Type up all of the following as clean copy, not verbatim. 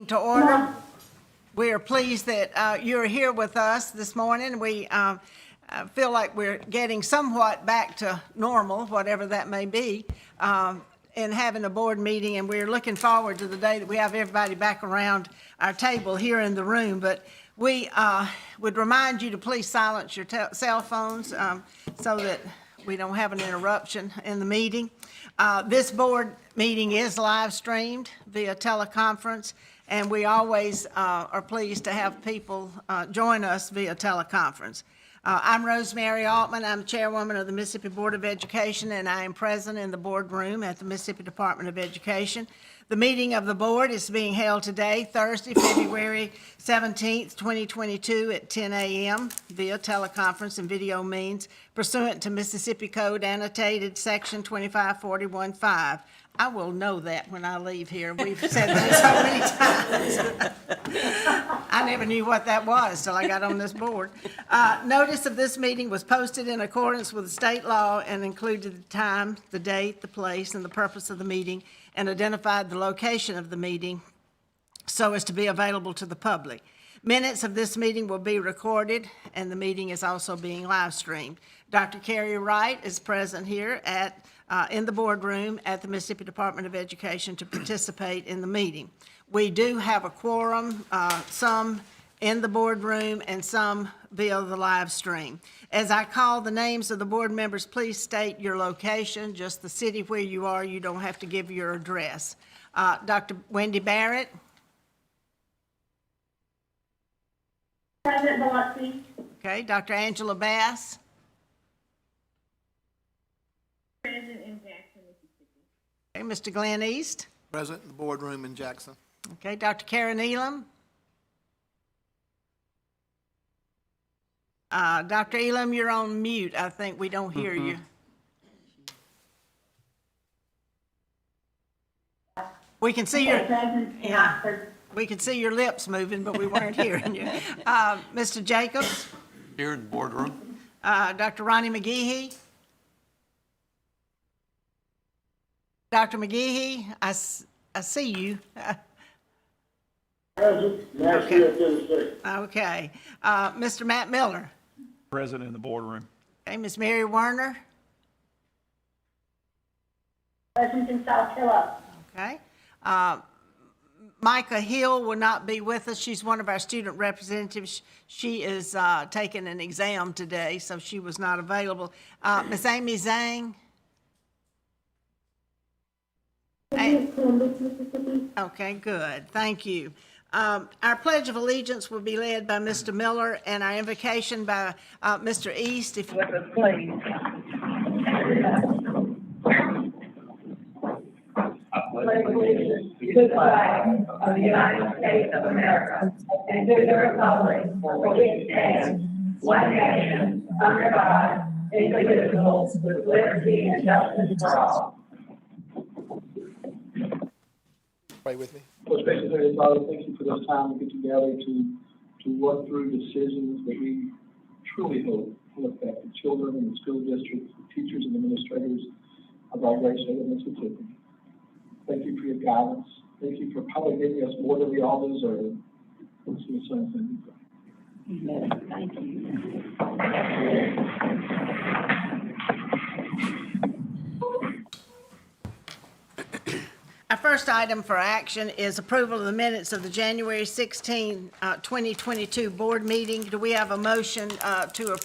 To order. We are pleased that you're here with us this morning. We feel like we're getting somewhat back to normal, whatever that may be, in having a board meeting, and we're looking forward to the day that we have everybody back around our table here in the room. But we would remind you to please silence your cell phones so that we don't have an interruption in the meeting. This board meeting is live streamed via teleconference, and we always are pleased to have people join us via teleconference. I'm Rosemary Altman. I'm chairwoman of the Mississippi Board of Education, and I am present in the boardroom at the Mississippi Department of Education. The meeting of the board is being held today, Thursday, February 17th, 2022 at 10 a.m. via teleconference and video means pursuant to Mississippi Code annotated section 25415. I will know that when I leave here. We've said that so many times. I never knew what that was till I got on this board. Notice of this meeting was posted in accordance with the state law and included the time, the date, the place, and the purpose of the meeting, and identified the location of the meeting so as to be available to the public. Minutes of this meeting will be recorded, and the meeting is also being live streamed. Dr. Carrie Wright is present here in the boardroom at the Mississippi Department of Education to participate in the meeting. We do have a quorum, some in the boardroom and some via the live stream. As I call the names of the board members, please state your location, just the city where you are. You don't have to give your address. Dr. Wendy Barrett. President Biloxi. Okay, Dr. Angela Bass. President in Jackson, Mississippi. Okay, Mr. Glenn East. Present in the boardroom in Jackson. Okay, Dr. Karen Elam. Dr. Elam, you're on mute. I think we don't hear you. We can see your, we can see your lips moving, but we weren't hearing you. Mr. Jacobs. Here in the boardroom. Dr. Ronnie McGehee. Dr. McGehee, I see you. Okay. Mr. Matt Miller. Present in the boardroom. Okay, Ms. Mary Werner. Present in South Carolina. Okay. Micah Hill will not be with us. She's one of our student representatives. She is taking an exam today, so she was not available. Ms. Amy Zhang. Okay, good. Thank you. Our Pledge of Allegiance will be led by Mr. Miller, and our invocation by Mr. East. If you would, please. I pledge allegiance to the flag of the United States of America and to the republic for which it stands, one nation, under God, indivisible, with liberty and justice for all. Pray with me. Most gracious Heavenly Father, thank you for this time to get together to work through decisions that we truly hope will affect the children and the school districts, the teachers and administrators of our great state of Mississippi. Thank you for your guidance. Thank you for probably giving us more than we all deserve. It's your son's name we pray. Amen. Thank you. Our first item for action is approval of the minutes of the January 16, 2022 board meeting. Do we have a motion to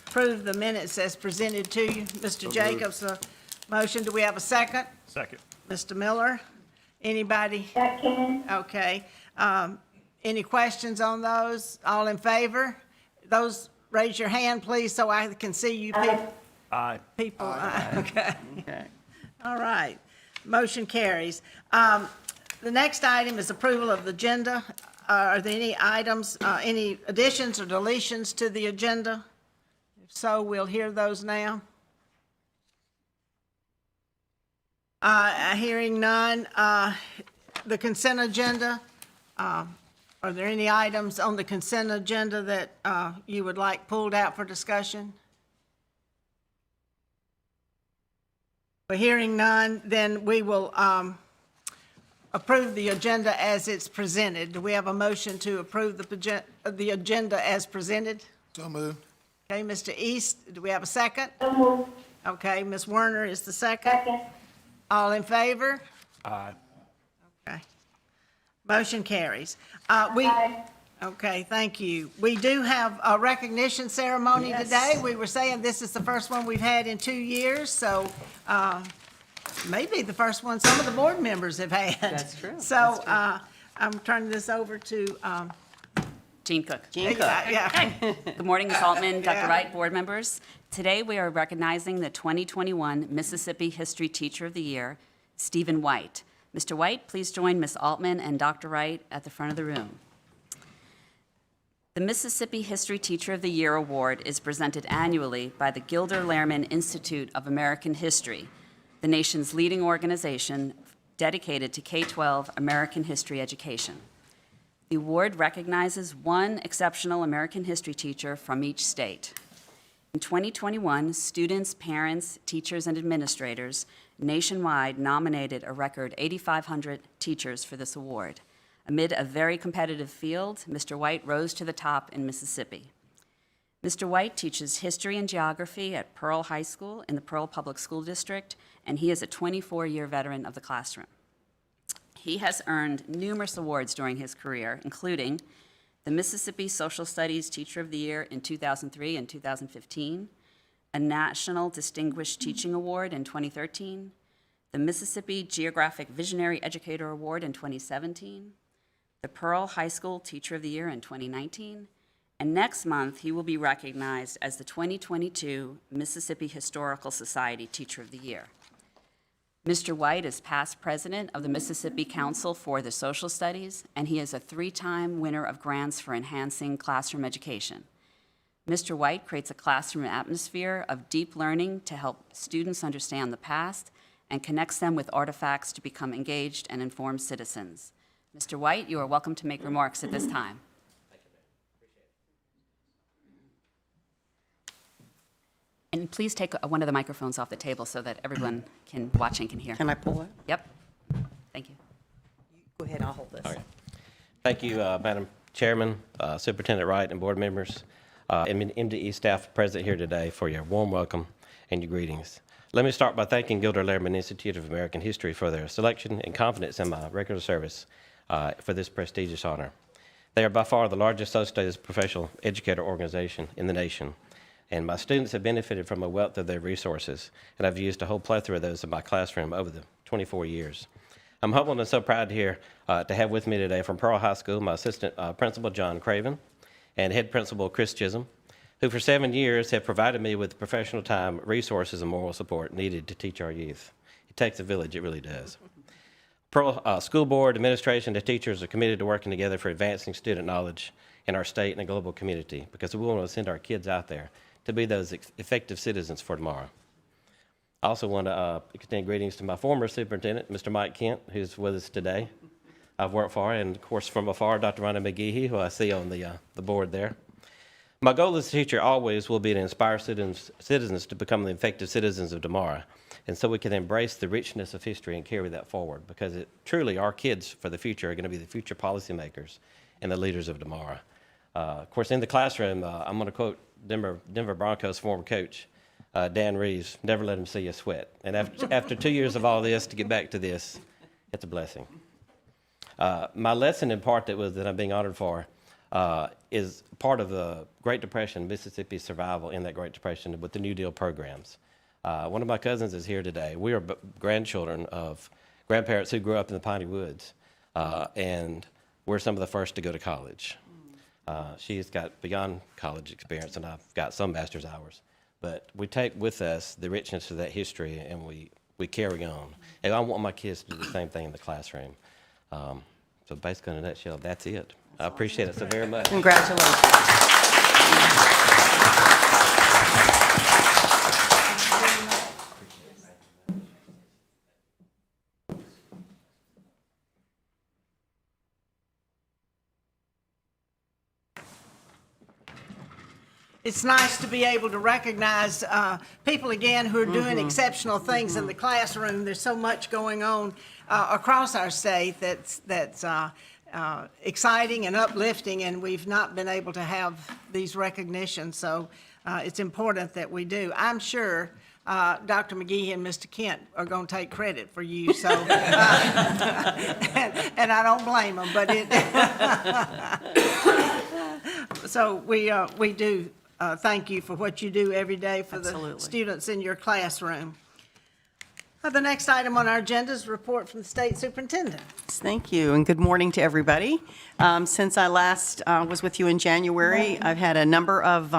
approve the minutes as presented to you? Mr. Jacobs, a motion. Do we have a second? Second. Mr. Miller? Anybody? Second. Okay. Any questions on those? All in favor? Those, raise your hand, please, so I can see you people. Aye. People, okay. All right. Motion carries. The next item is approval of the agenda. Are there any items, any additions or deletions to the agenda? If so, we'll hear those now. Hearing none. The consent agenda. Are there any items on the consent agenda that you would like pulled out for discussion? But hearing none, then we will approve the agenda as it's presented. Do we have a motion to approve the agenda as presented? So moved. Okay, Mr. East, do we have a second? So moved. Okay, Ms. Werner is the second. Second. All in favor? Aye. Okay. Motion carries. Aye. Okay, thank you. We do have a recognition ceremony today. We were saying this is the first one we've had in 2 years, so maybe the first one some of the board members have had. That's true. So I'm turning this over to, Jean Cook. yeah. Good morning, Ms. Altman, Yeah. Dr. Wright, board members. Today, we are recognizing the 2021 Mississippi History Teacher of the Year, Stephen White. Mr. White, please join Ms. Altman and Dr. Wright at the front of the room. The Mississippi History Teacher of the Year Award is presented annually by the Gilder Lehrman Institute of American History, the nation's leading organization dedicated to K-12 American history education. The award recognizes one exceptional American history teacher from each state. In 2021, students, parents, teachers, and administrators nationwide nominated a record 8,500 teachers for this award. Amid a very competitive field, Mr. White rose to the top in Mississippi. Mr. White teaches history and geography at Pearl High School in the Pearl Public School District, and he is a 24-year veteran of the classroom. He has earned numerous awards during his career, including the Mississippi Social Studies Teacher of the Year in 2003 and 2015, a National Distinguished Teaching Award in 2013, the Mississippi Geographic Visionary Educator Award in 2017, the Pearl High School Teacher of the Year in 2019, and next month he will be recognized as the 2022 Mississippi Historical Society Teacher of the Year. Mr. White is past president of the Mississippi Council for the Social Studies, and he is a 3-time winner of grants for enhancing classroom education. Mr. White creates a classroom atmosphere of deep learning to help students understand the past and connects them with artifacts to become engaged and informed citizens. Mr. White, you are welcome to make remarks at this time. And please take one of the microphones off the table so that everyone watching can hear. Can I pull it? Yep. Thank you. Go ahead, I'll hold this. Okay. Thank you, Madam Chairman, Superintendent Wright, and board members, and MDE staff present here today for your warm welcome and your greetings. Let me start by thanking Gilder Lehrman Institute of American History for their selection and confidence in my regular service for this prestigious honor. They are by far the largest social studies professional educator organization in the nation, and my students have benefited from a wealth of their resources, and I've used a whole plethora of those in my classroom over the 24 years. I'm humbled and so proud here to have with me today from Pearl High School my assistant principal, John Craven, and head principal, Chris Chisholm, who for 7 years have provided me with the professional time, resources, and moral support needed to teach our youth. It takes a village, it really does. Pearl School Board, administration, and teachers are committed to working together for advancing student knowledge in our state and the global community, because we want to send our kids out there to be those effective citizens for tomorrow. I also want to extend greetings to my former superintendent, Mr. Mike Kent, who's with us today. I've worked for, and of course from afar, Dr. Rhonda McGehee, who I see on the board there. My goal as a teacher always will be to inspire citizens to become the effective citizens of tomorrow, and so we can embrace the richness of history and carry that forward, because truly our kids for the future are going to be the future policymakers and the leaders of tomorrow. Of course, in the classroom, I'm going to quote Denver Broncos former coach, Dan Reeves, never let him see you sweat. And after 2 years of all this, to get back to this, it's a blessing. My lesson in part that I'm being honored for is part of the Great Depression, Mississippi's survival in that Great Depression with the New Deal programs. One of my cousins is here today. We are grandchildren of grandparents who grew up in the Piney Woods, and we're some of the first to go to college. She's got beyond college experience, and I've got some master's hours. But we take with us the richness of that history, and we carry on. And I want my kids to do the same thing in the classroom. So basically, in a nutshell, that's it. I appreciate it so very much. Congratulations. it's nice to be able to recognize people again who are doing exceptional things in the classroom. There's so much going on across our state that's exciting and uplifting, and we've not been able to have these recognitions. So it's important that we do. I'm sure Dr. McGee and Mr. Kent are going to take credit for you, so, and I don't blame them, but so we do thank you for what you do every day for the students in your classroom. The next item on our agenda is a report from the state superintendent. Thank you, and good morning to everybody. Since I last was with you in January, I've had a number of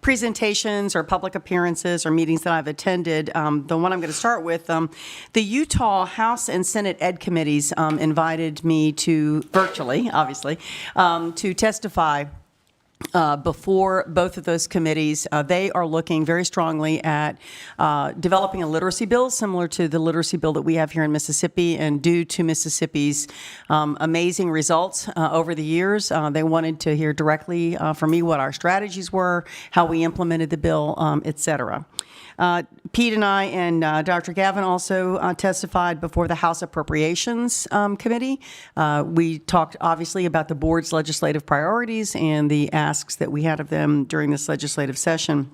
presentations or public appearances or meetings that I've attended. The one I'm going to start with, the Utah House and Senate Ed Committees invited me to, virtually, obviously, to testify before both of those committees. They are looking very strongly at developing a literacy bill similar to the literacy bill that we have here in Mississippi. And due to Mississippi's amazing results over the years, they wanted to hear directly from me what our strategies were, how we implemented the bill, et cetera. Pete and I and Dr. Gavin also testified before the House Appropriations Committee. We talked obviously about the board's legislative priorities and the asks that we had of them during this legislative session.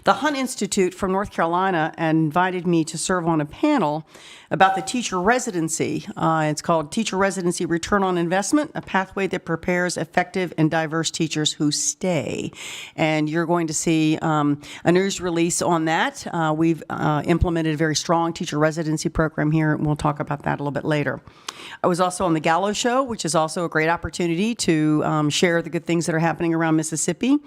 The Hunt Institute from North Carolina invited me to serve on a panel about the teacher residency. It's called Teacher Residency Return on Investment, a pathway that prepares effective and diverse teachers who stay. And you're going to see a news release on that. We've implemented a very strong teacher residency program here, and we'll talk about that a little bit later. I was also on the Gallo Show, which is also a great opportunity to share the good things that are happening around Mississippi.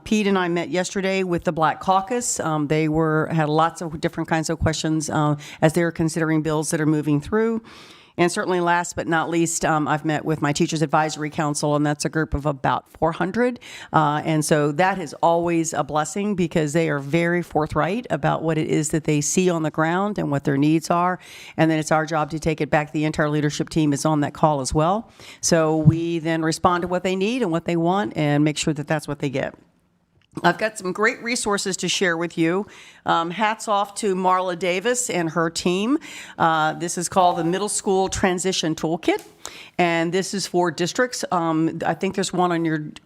Pete and I met yesterday with the Black Caucus. They had lots of different kinds of questions as they're considering bills that are moving through. And certainly last but not least, I've met with my Teachers Advisory Council, and that's a group of about 400. And so that is always a blessing because they are very forthright about what it is that they see on the ground and what their needs are. And then it's our job to take it back. The entire leadership team is on that call as well. So we then respond to what they need and what they want and make sure that that's what they get. I've got some great resources to share with you. Hats off to Marla Davis and her team. This is called the Middle School Transition Toolkit, and this is for districts. I think there's one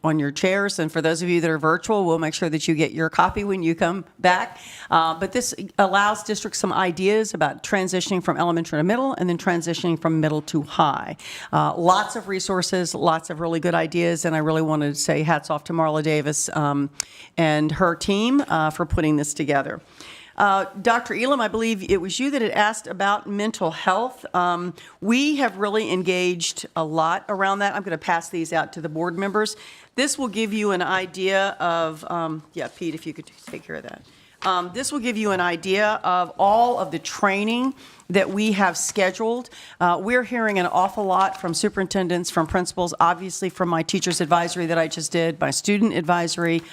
on your chairs, and for those of you that are virtual, we'll make sure that you get your copy when you come back. But this allows districts some ideas about transitioning from elementary to middle and then transitioning from middle to high. Lots of resources, lots of really good ideas, and I really want to say hats off to Marla Davis and her team for putting this together. Dr. Elam, I believe it was you that had asked about mental health. We have really engaged a lot around that. I'm going to pass these out to the board members. This will give you an idea of, Pete, if you could take care of that. This will give you an idea of all of the training that we have scheduled. We're hearing an awful lot from superintendents, from principals, obviously from my teachers advisory that I just did, my student advisory.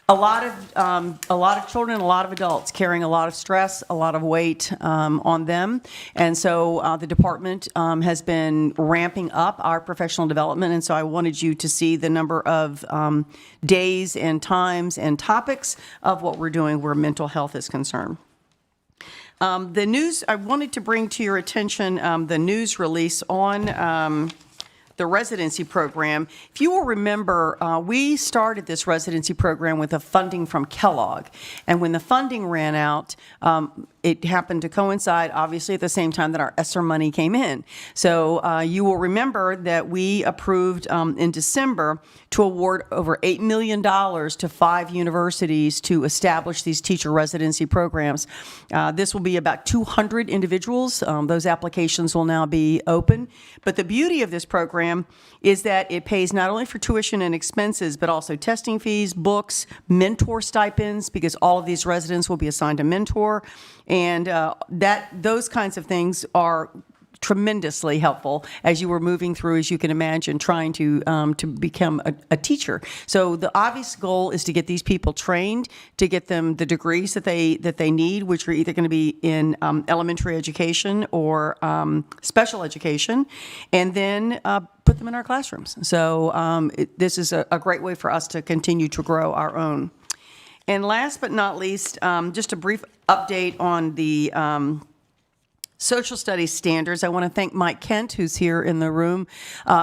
A lot of children, a lot of adults carrying a lot of stress, a lot of weight on them. And so the department has been ramping up our professional development. And so I wanted you to see the number of days and times and topics of what we're doing where mental health is concerned. The news, I wanted to bring to your attention the news release on the residency program. If you will remember, we started this residency program with a funding from Kellogg. And when the funding ran out, it happened to coincide, obviously, at the same time that our ESSER money came in. So you will remember that we approved in December to award over $8 million to 5 universities to establish these teacher residency programs. This will be about 200 individuals. Those applications will now be open. But the beauty of this program is that it pays not only for tuition and expenses, but also testing fees, books, mentor stipends, because all of these residents will be assigned a mentor. And those kinds of things are tremendously helpful as you were moving through, as you can imagine, trying to become a teacher. So the obvious goal is to get these people trained, to get them the degrees that they need, which are either going to be in elementary education or special education, and then put them in our classrooms. So this is a great way for us to continue to grow our own. And last but not least, just a brief update on the social studies standards. I want to thank Mike Kent, who's here in the room,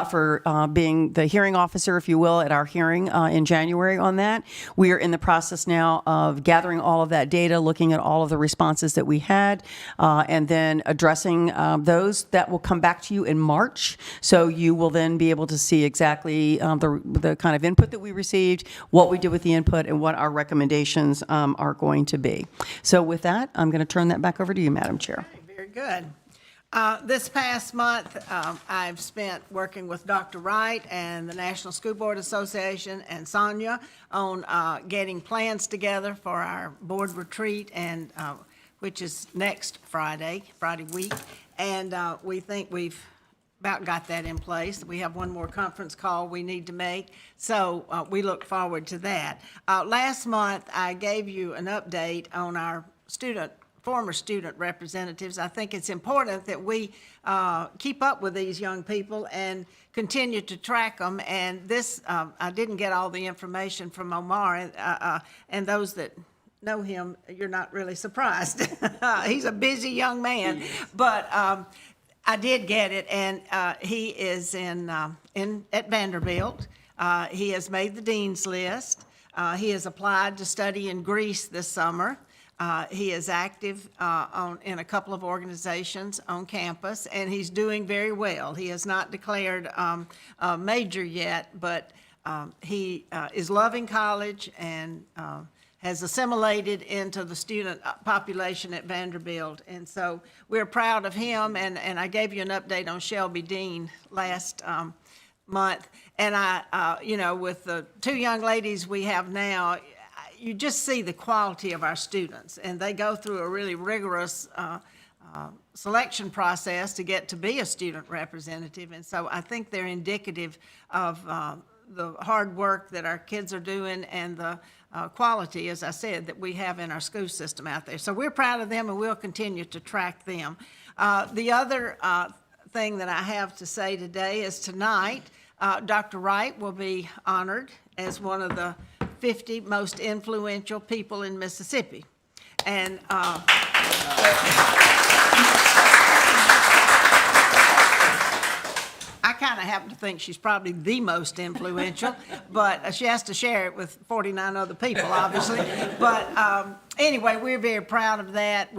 for being the hearing officer, if you will, at our hearing in January on that. We are in the process now of gathering all of that data, looking at all of the responses that we had, and then addressing those. That will come back to you in March. So you will then be able to see exactly the kind of input that we received, what we did with the input, and what our recommendations are going to be. So with that, I'm going to turn that back over to you, Madam Chair. Very good. This past month, I've spent working with Dr. Wright and the National School Board Association and Sonia on getting plans together for our board retreat, and which is next Friday week. And we think we've about got that in place. We have one more conference call we need to make, so we look forward to that. Last month, I gave you an update on our former student representatives. I think it's important that we keep up with these young people and continue to track them. And this, I didn't get all the information from Omar, and those that know him, you're not really surprised. He's a busy young man, but I did get it, and he is at Vanderbilt. He has made the dean's list. He has applied to study in Greece this summer. He is active in a couple of organizations on campus, and he's doing very well. He has not declared a major yet, but he is loving college and has assimilated into the student population at Vanderbilt. And so we're proud of him, and I gave you an update on Shelby Dean last month. And with the two young ladies we have now, you just see the quality of our students, and they go through a really rigorous selection process to get to be a student representative. And so I think they're indicative of the hard work that our kids are doing and the quality, as I said, that we have in our school system out there. So we're proud of them, and we'll continue to track them. The other thing that I have to say today is tonight, Dr. Wright will be honored as one of the 50 most influential people in Mississippi. And I kind of happen to think she's probably the most influential, but she has to share it with 49 other people, obviously. But anyway, we're very proud of that.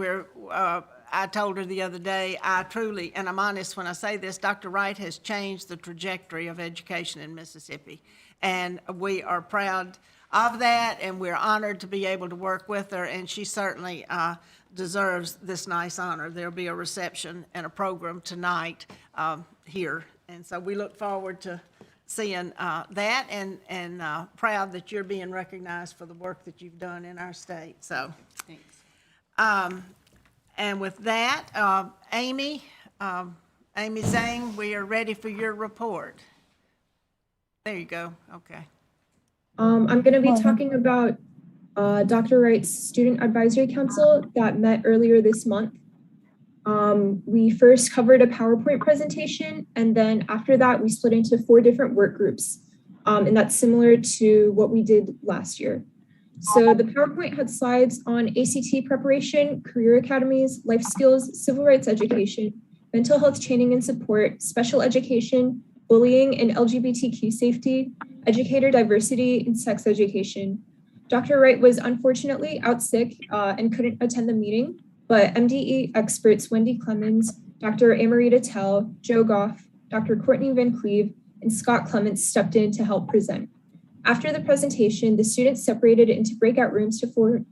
I told her the other day, I truly, and I'm honest when I say this, Dr. Wright has changed the trajectory of education in Mississippi. And we are proud of that, and we're honored to be able to work with her, and she certainly deserves this nice honor. There'll be a reception and a program tonight here, and so we look forward to seeing that, and proud that you're being recognized for the work that you've done in our state. So, thanks. And with that, Amy Zhang, we are ready for your report. There you go. Okay. I'm going to be talking about Dr. Wright's Student Advisory Council that met earlier this month. We first covered a PowerPoint presentation, and then after that, we split into 4 different work groups. And that's similar to what we did last year. So the PowerPoint had slides on ACT preparation, career academies, life skills, civil rights education, mental health training and support, special education, bullying and LGBTQ safety, educator diversity, and sex education. Dr. Wright was unfortunately out sick and couldn't attend the meeting, but MDE experts Wendy Clemens, Dr. Amarita Tell, Joe Goff, Dr. Courtney Van Cleve, and Scott Clements stepped in to help present. After the presentation, the students separated into breakout rooms to 4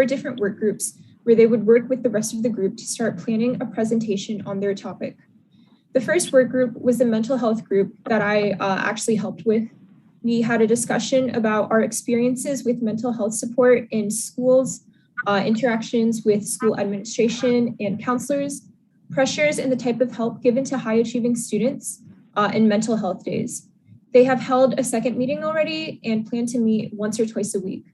different work groups where they would work with the rest of the group to start planning a presentation on their topic. The first work group was the mental health group that I actually helped with. We had a discussion about our experiences with mental health support in schools, interactions with school administration and counselors, pressures and the type of help given to high achieving students, and mental health days. They have held a second meeting already and plan to meet once or twice a week.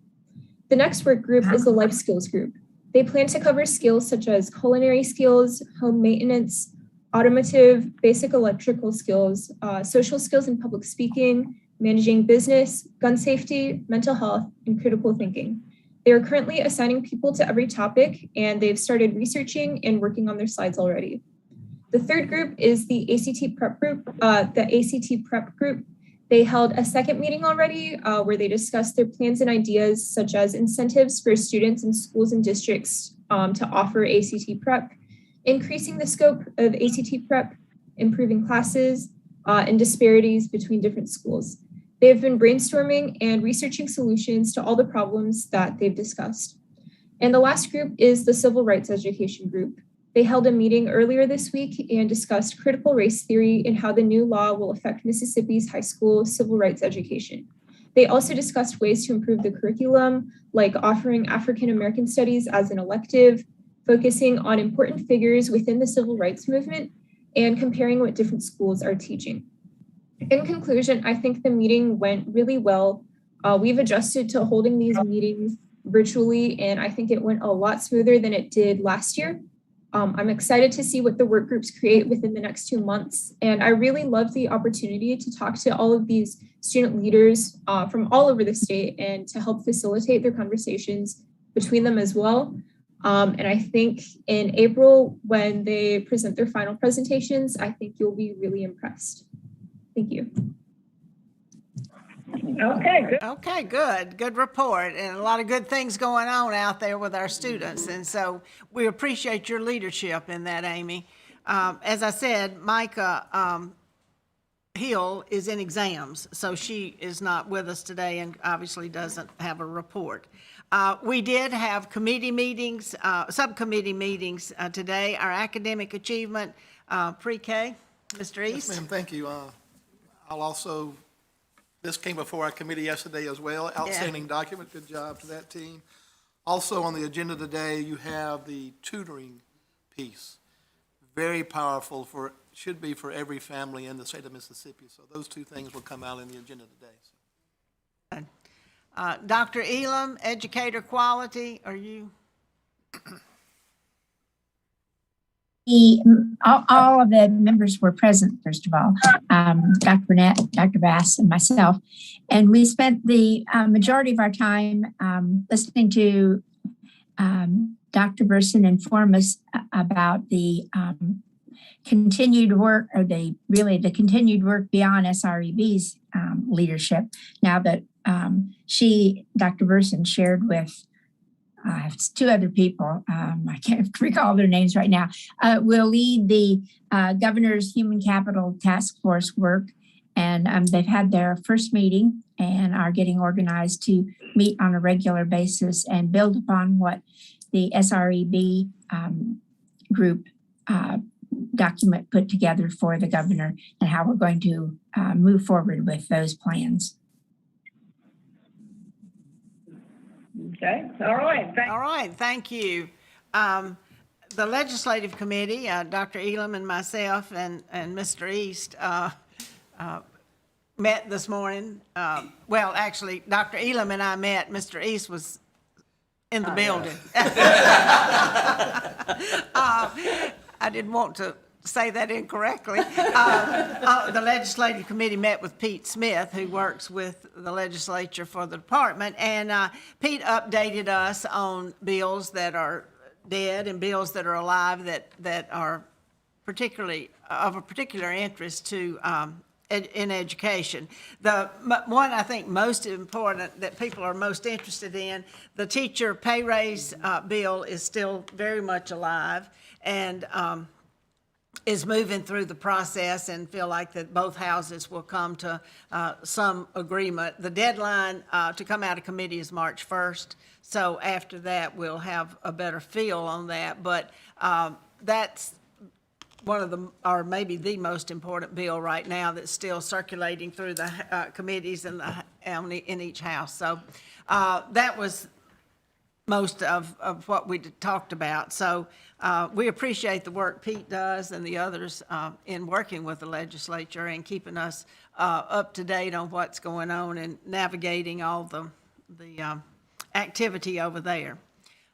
The next work group is the life skills group. They plan to cover skills such as culinary skills, home maintenance, automotive, basic electrical skills, social skills and public speaking, managing business, gun safety, mental health, and critical thinking. They are currently assigning people to every topic, and they've started researching and working on their slides already. The third group is the ACT prep group. They held a second meeting already where they discussed their plans and ideas, such as incentives for students in schools and districts to offer ACT prep, increasing the scope of ACT prep, improving classes, and disparities between different schools. They have been brainstorming and researching solutions to all the problems that they've discussed. And the last group is the civil rights education group. They held a meeting earlier this week and discussed critical race theory and how the new law will affect Mississippi's high school civil rights education. They also discussed ways to improve the curriculum, like offering African American studies as an elective, focusing on important figures within the civil rights movement, and comparing what different schools are teaching. In conclusion, I think the meeting went really well. We've adjusted to holding these meetings virtually, and I think it went a lot smoother than it did last year. I'm excited to see what the work groups create within the next 2 months. And I really love the opportunity to talk to all of these student leaders from all over the state and to help facilitate their conversations between them as well. And I think in April, when they present their final presentations, I think you'll be really impressed. Thank you. Okay, good. Okay, good. Good report, and a lot of good things going on out there with our students. And so we appreciate your leadership in that, Amy. As I said, Micah Hill is in exams, so she is not with us today and obviously doesn't have a report. We did have committee meetings, subcommittee meetings today. Our academic achievement pre-K, Mr. East. Yes, ma'am, thank you. I'll also, this came before our committee yesterday as well. Outstanding document, good job to that team. Also on the agenda today, you have the tutoring piece. Very powerful should be for every family in the state of Mississippi. So those two things will come out in the agenda today. Dr. Elam, educator quality, are you? All of the members were present, first of all, Dr. Burnett, Dr. Bass, and myself. And we spent the majority of our time listening to Dr. Burson inform us about the continued work, or the continued work beyond SREB's leadership. Now that Dr. Burson shared with two other people, I can't recall their names right now, will lead the governor's human capital task force work. And they've had their first meeting and are getting organized to meet on a regular basis and build upon what the SREB group document put together for the governor, and how we're going to move forward with those plans. Okay, all right. All right, thank you. The legislative committee, Dr. Elam and myself and Mr. East met this morning. Well, actually, Dr. Elam and I met. Mr. East was in the building. I didn't want to say that incorrectly. The legislative committee met with Pete Smith, who works with the legislature for the department, and Pete updated us on bills that are dead and bills that are alive that are particularly of a particular interest to in education. The one I think most important that people are most interested in, the teacher pay raise bill is still very much alive and is moving through the process, and feel like that both houses will come to some agreement. The deadline to come out of committee is March 1st, so after that we'll have a better feel on that. But that's one of the, or maybe the most important bill right now that's still circulating through the committees and in each house. So that was most of what we talked about. So We appreciate the work Pete does and the others in working with the legislature and keeping us up to date on what's going on and navigating all the activity over there.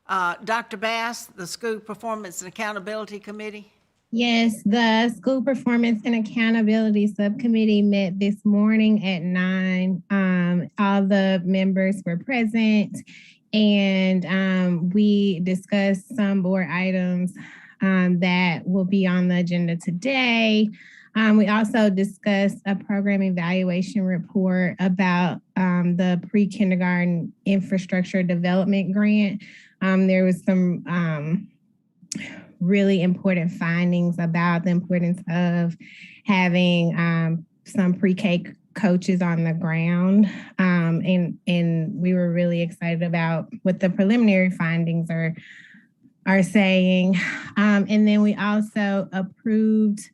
Dr. Bass, the School Performance and Accountability Committee. Yes, the School Performance and Accountability Subcommittee met this morning at 9. All the members were present, and we discussed some board items that will be on the agenda today. We also discussed a program evaluation report about the pre-kindergarten infrastructure development grant. There was some really important findings about the importance of having some pre-K coaches on the ground. And we were really excited about what the preliminary findings are saying. And then we also approved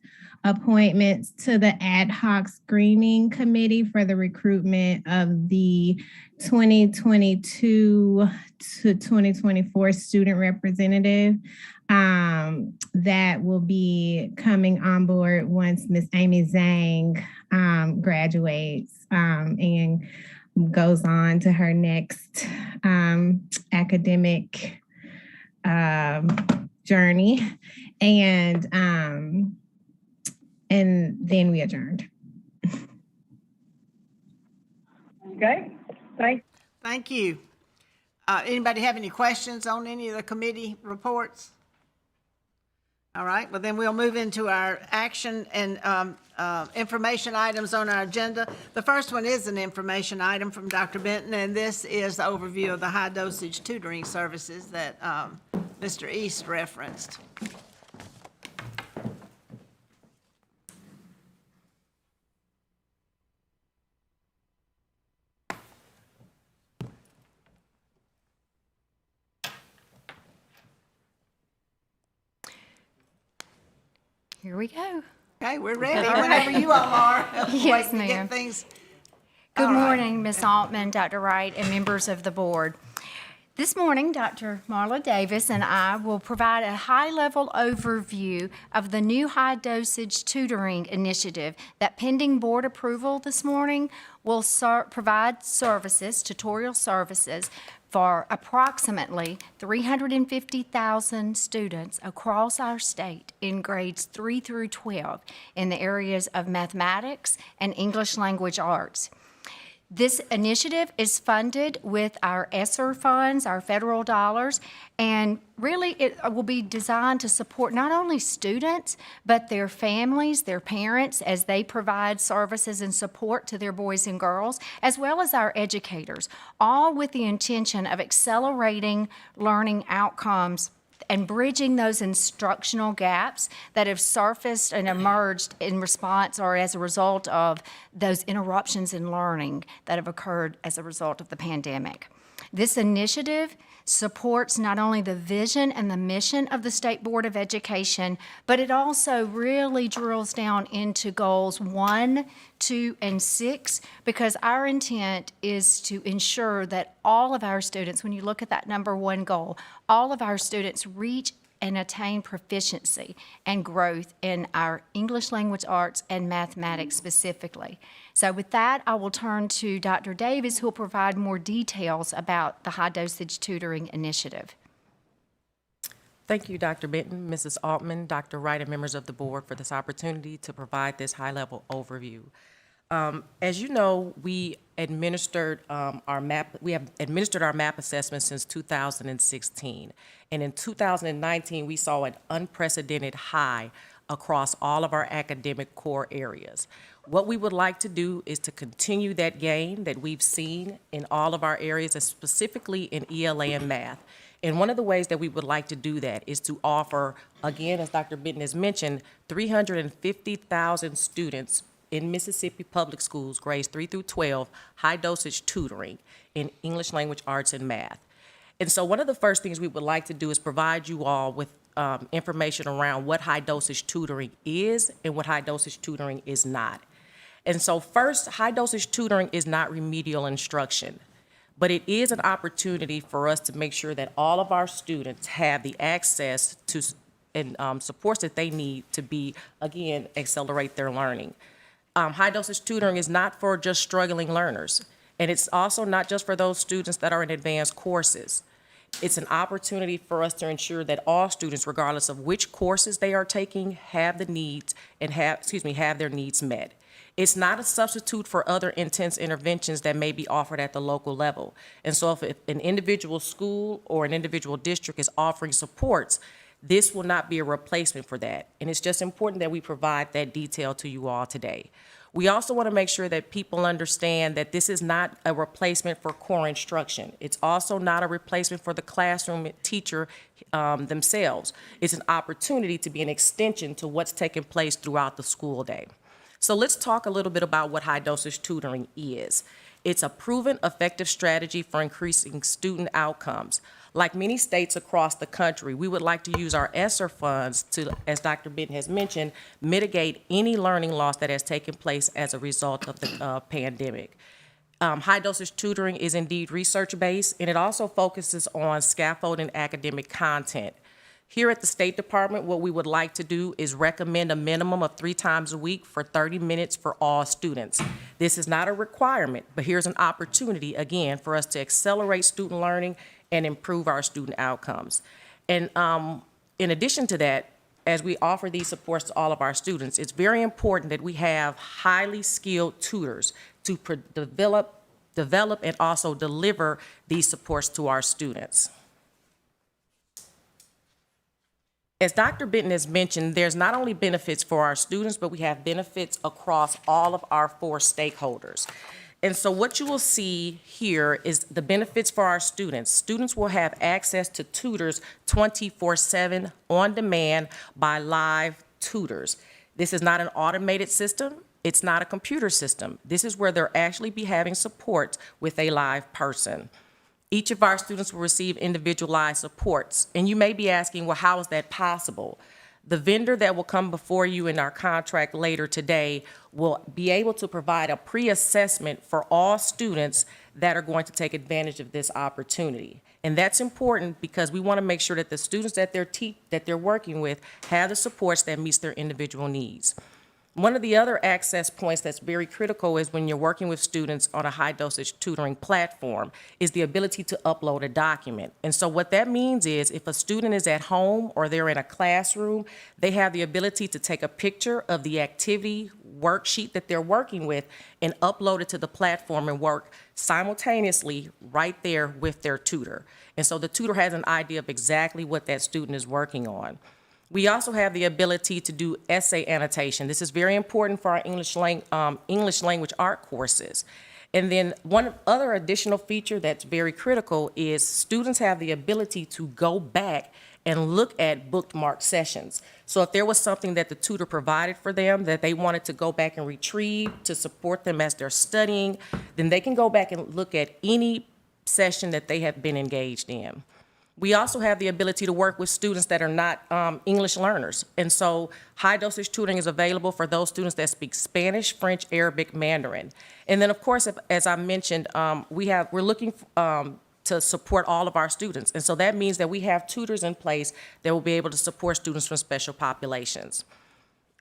appointments to the ad hoc screening committee for the recruitment of the 2022 to 2024 student representative. That will be coming on board once Miss Amy Zhang graduates and goes on to her next academic journey. And then we adjourned. Okay, Thank you. Anybody have any questions on any of the committee reports? All right, well then we'll move into our action and information items on our agenda. The first one is an information item from Dr. Benton, and this is the overview of the high dosage tutoring services that Mr. East referenced. Here we go. Okay, we're ready whenever you all are. Yes, Waiting to get ma'am. things. Good All right. morning, Ms. Altman, Dr. Wright, and members of the board. This morning, Dr. Marla Davis and I will provide a high-level overview of the new high-dosage tutoring initiative that, pending board approval this morning, will provide services, tutorial services, for approximately 350,000 students across our state in grades 3 through 12 in the areas of mathematics and English language arts. This initiative is funded with our ESSER funds, our federal dollars, and really it will be designed to support not only students, but their families, their parents, as they provide services and support to their boys and girls, as well as our educators, all with the intention of accelerating learning outcomes and bridging those instructional gaps that have surfaced and emerged in response or as a result of those interruptions in learning that have occurred as a result of the pandemic. This initiative supports not only the vision and the mission of the State Board of Education, but it also really drills down into goals 1, 2, and 6, because our intent is to ensure that all of our students, when you look at that number 1 goal, all of our students reach and attain proficiency and growth in our English language arts and mathematics specifically. So with that, I will turn to Dr. Davis, who will provide more details about the high dosage tutoring initiative. Thank you, Dr. Benton, Mrs. Altman, Dr. Wright, and members of the board for this opportunity to provide this high-level overview. As you know, we have administered our MAP assessment since 2016. And in 2019, we saw an unprecedented high across all of our academic core areas. What we would like to do is to continue that gain that we've seen in all of our areas, and specifically in ELA and math. And one of the ways that we would like to do that is to offer, again, as Dr. Benton has mentioned, 350,000 students in Mississippi public schools, grades 3 through 12, high-dosage tutoring in English language arts and math. And so one of the first things we would like to do is provide you all with information around what high-dosage tutoring is and what high-dosage tutoring is not. And so first, high-dosage tutoring is not remedial instruction, but it is an opportunity for us to make sure that all of our students have the access to and supports that they need to be, again, accelerate their learning. High dosage tutoring is not for just struggling learners, and it's also not just for those students that are in advanced courses. It's an opportunity for us to ensure that all students, regardless of which courses they are taking, have the needs and have their needs met. It's not a substitute for other intense interventions that may be offered at the local level. And so if an individual school or an individual district is offering supports, this will not be a replacement for that. And it's just important that we provide that detail to you all today. We also want to make sure that people understand that this is not a replacement for core instruction. It's also not a replacement for the classroom teacher themselves. It's an opportunity to be an extension to what's taking place throughout the school day. So let's talk a little bit about what high dosage tutoring is. It's a proven effective strategy for increasing student outcomes. Like many states across the country, we would like to use our ESSER funds to, as Dr. Benton has mentioned, mitigate any learning loss that has taken place as a result of the pandemic. High dosage tutoring is indeed research-based, and it also focuses on scaffolding academic content. Here at the State Department, what we would like to do is recommend a minimum of 3 times a week for 30 minutes for all students. This is not a requirement, but here's an opportunity, again, for us to accelerate student learning and improve our student outcomes. And in addition to that, as we offer these supports to all of our students, it's very important that we have highly skilled tutors to develop and also deliver these supports to our students. As Dr. Benton has mentioned, there's not only benefits for our students, but we have benefits across all of our 4 stakeholders. And so what you will see here is the benefits for our students. Students will have access to tutors 24/7 on demand by live tutors. This is not an automated system. It's not a computer system. This is where they'll actually be having support with a live person. Each of our students will receive individualized supports. And you may be asking, well, how is that possible? The vendor that will come before you in our contract later today will be able to provide a pre-assessment for all students that are going to take advantage of this opportunity. And that's important because we want to make sure that the students that they're working with have the supports that meets their individual needs. One of the other access points that's very critical is when you're working with students on a high dosage tutoring platform is the ability to upload a document. And so what that means is if a student is at home or they're in a classroom, they have the ability to take a picture of the activity worksheet that they're working with and upload it to the platform and work simultaneously right there with their tutor. And so the tutor has an idea of exactly what that student is working on. We also have the ability to do essay annotation. This is very important for our English language art courses. And then one other additional feature that's very critical is students have the ability to go back and look at bookmarked sessions. So if there was something that the tutor provided for them that they wanted to go back and retrieve to support them as they're studying, then they can go back and look at any session that they have been engaged in. We also have the ability to work with students that are not English learners. And so high dosage tutoring is available for those students that speak Spanish, French, Arabic, Mandarin. And then of course, as I mentioned, we're looking to support all of our students. And so that means that we have tutors in place that will be able to support students from special populations.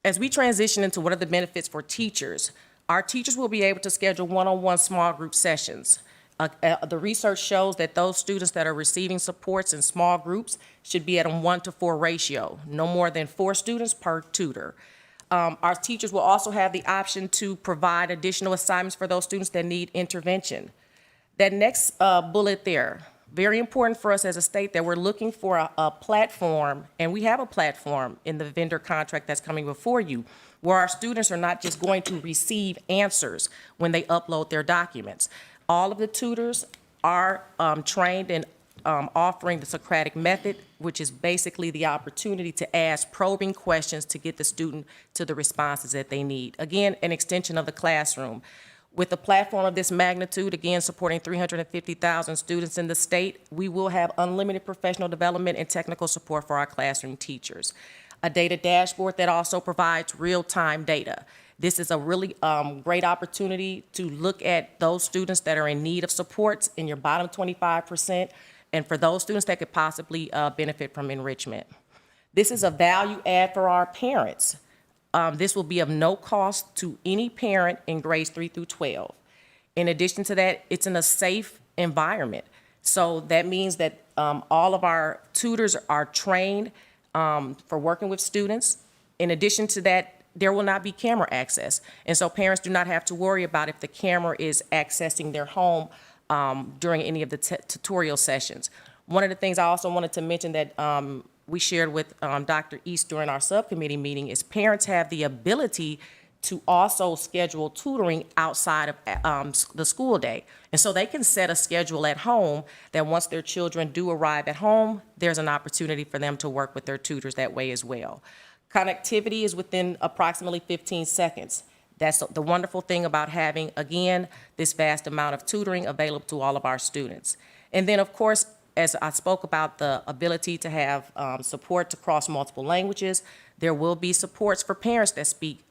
As we transition into what are the benefits for teachers, our teachers will be able to schedule one-on-one small group sessions. The research shows that those students that are receiving supports in small groups should be at a 1-to-4 ratio, no more than 4 students per tutor. Our teachers will also have the option to provide additional assignments for those students that need intervention. That next bullet there, very important for us as a state that we're looking for a platform, and we have a platform in the vendor contract that's coming before you, where our students are not just going to receive answers when they upload their documents. All of the tutors are trained in offering the Socratic method, which is basically the opportunity to ask probing questions to get the student to the responses that they need. Again, an extension of the classroom. With a platform of this magnitude, again, supporting 350,000 students in the state, we will have unlimited professional development and technical support for our classroom teachers. A data dashboard that also provides real-time data. This is a really great opportunity to look at those students that are in need of supports in your bottom 25%, and for those students that could possibly benefit from enrichment. This is a value add for our parents. This will be of no cost to any parent in grades 3 through 12. In addition to that, it's in a safe environment. So that means that all of our tutors are trained for working with students. In addition to that, there will not be camera access. And so parents do not have to worry about if the camera is accessing their home during any of the tutorial sessions. One of the things I also wanted to mention that we shared with Dr. East during our subcommittee meeting is parents have the ability to also schedule tutoring outside of the school day. And so they can set a schedule at home that once their children do arrive at home, there's an opportunity for them to work with their tutors that way as well. Connectivity is within approximately 15 seconds. That's the wonderful thing about having, again, this vast amount of tutoring available to all of our students. And then, of course, as I spoke about the ability to have support across multiple languages, there will be supports for parents that speak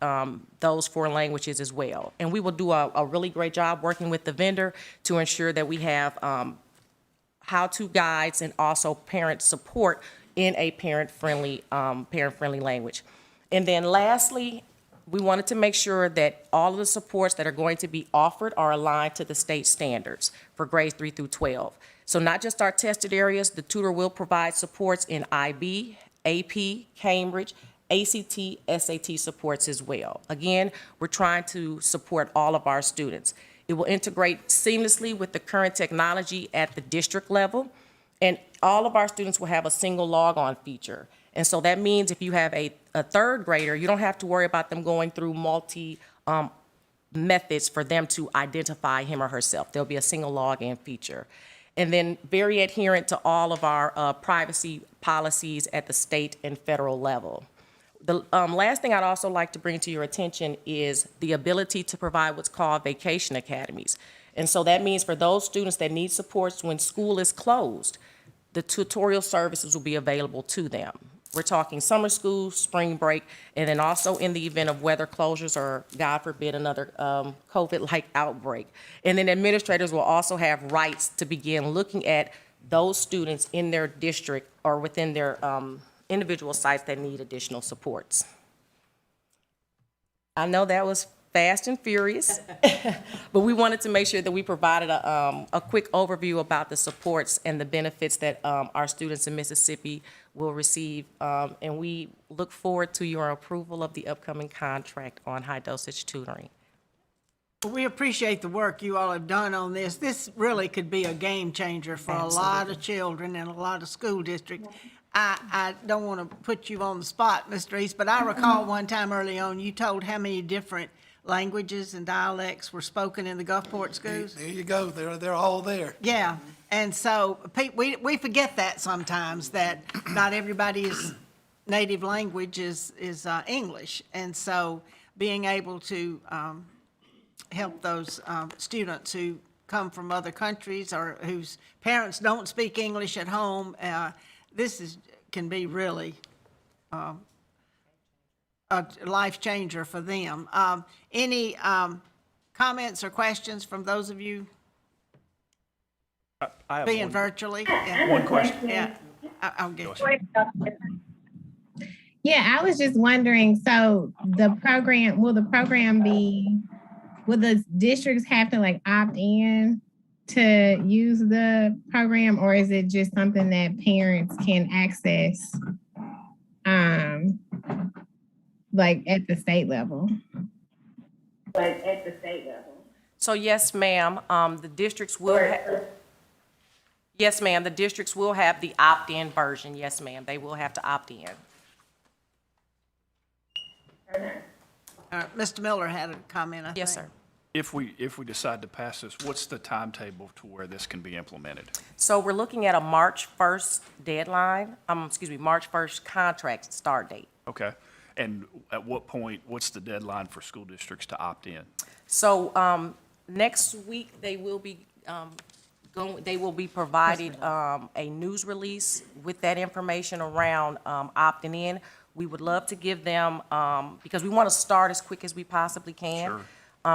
those 4 languages as well. And we will do a really great job working with the vendor to ensure that we have how-to guides and also parent support in a parent-friendly language. And then lastly, we wanted to make sure that all of the supports that are going to be offered are aligned to the state standards for grades 3 through 12. So not just our tested areas, the tutor will provide supports in IB, AP, Cambridge, ACT, SAT supports as well. Again, we're trying to support all of our students. It will integrate seamlessly with the current technology at the district level, and all of our students will have a single log-on feature. And so that means if you have a 3rd grader, you don't have to worry about them going through multi methods for them to identify him or herself. There'll be a single login feature. And then very adherent to all of our privacy policies at the state and federal level. The last thing I'd also like to bring to your attention is the ability to provide what's called vacation academies. And so that means for those students that need supports when school is closed, the tutorial services will be available to them. We're talking summer school, spring break, and then also in the event of weather closures or, God forbid, another COVID-like outbreak. And then administrators will also have rights to begin looking at those students in their district or within their individual sites that need additional supports. I know that was fast and furious, but we wanted to make sure that we provided a quick overview about the supports and the benefits that our students in Mississippi will receive, and we look forward to your approval of the upcoming contract on high-dosage tutoring. We appreciate the work you all have done on this. This really could be a game changer for a lot of children and a lot of school districts. I don't want to put you on the spot, Mr. East, but I recall one time early on, you told how many different languages and dialects were spoken in the Gulfport schools. There you go. They're all there. Yeah, and so we forget that sometimes, that not everybody's native language is English. And so being able to help those students who come from other countries or whose parents don't speak English at home, this can be really a life changer for them. Any comments or questions from those of you I have being virtually? one question. Yeah, I'll get you. Yeah, I was just wondering, so will the districts have to like opt in to use the program, or is it just something that parents can access like at the state level? Like at the state level. So yes, ma'am, the districts will yes, ma'am, the districts will have the opt-in version. Yes, ma'am, they will have to opt in. Mr. Miller had a comment, I think. Yes, sir. If we decide to pass this, what's the timetable to where this can be implemented? So we're looking at a March 1st deadline, March 1st contract start date. Okay. And at what point, what's the deadline for school districts to opt in? So next week, they will be provided a news release with that information around opting in. We would love to give them, because we want to start as quick as we possibly can. Sure.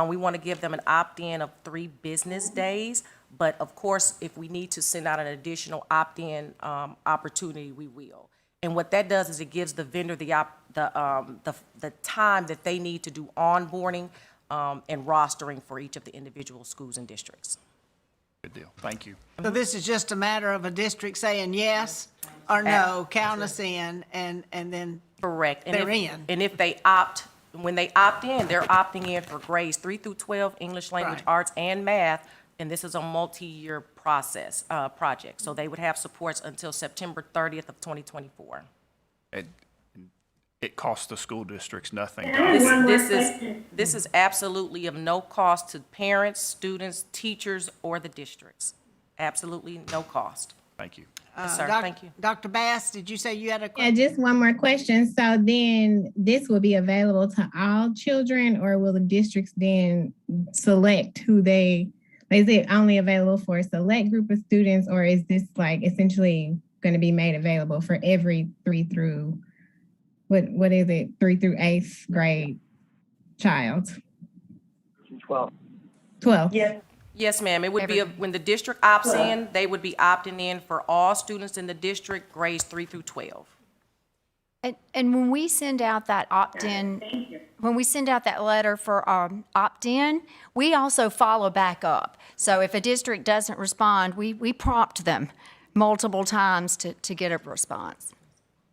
We want to give them an opt-in of 3 business days, but of course, if we need to send out an additional opt-in opportunity, we will. And what that does is it gives the vendor the time that they need to do onboarding and rostering for each of the individual schools and districts. Good deal. Thank you. So this is just a matter of a district saying yes or no, count us in, and then Correct. And they're if, in. And if they when they opt in, they're opting in for grades 3 through 12, English language Right. arts and math, and this is a multi-year project. So they would have supports until September 30th of 2024. It costs the school districts nothing. This is absolutely of no cost to parents, students, teachers, or the districts. Absolutely no cost. Thank you. Yes, sir. Thank you. Dr. Bass, did you say you had a Yeah, question? just one more question. So then this will be available to all children, or will the districts then select is it only available for a select group of students, or is this like essentially going to be made available for every 3 through 8th grade child? 12. Yes, ma'am. It would be, when the district opts in, they would be opting in for all students in the district, grades 3 through 12. And when we send out that opt-in, when we send out that letter for opt-in, we also follow back up. So if a district doesn't respond, we prompt them multiple times to get a response.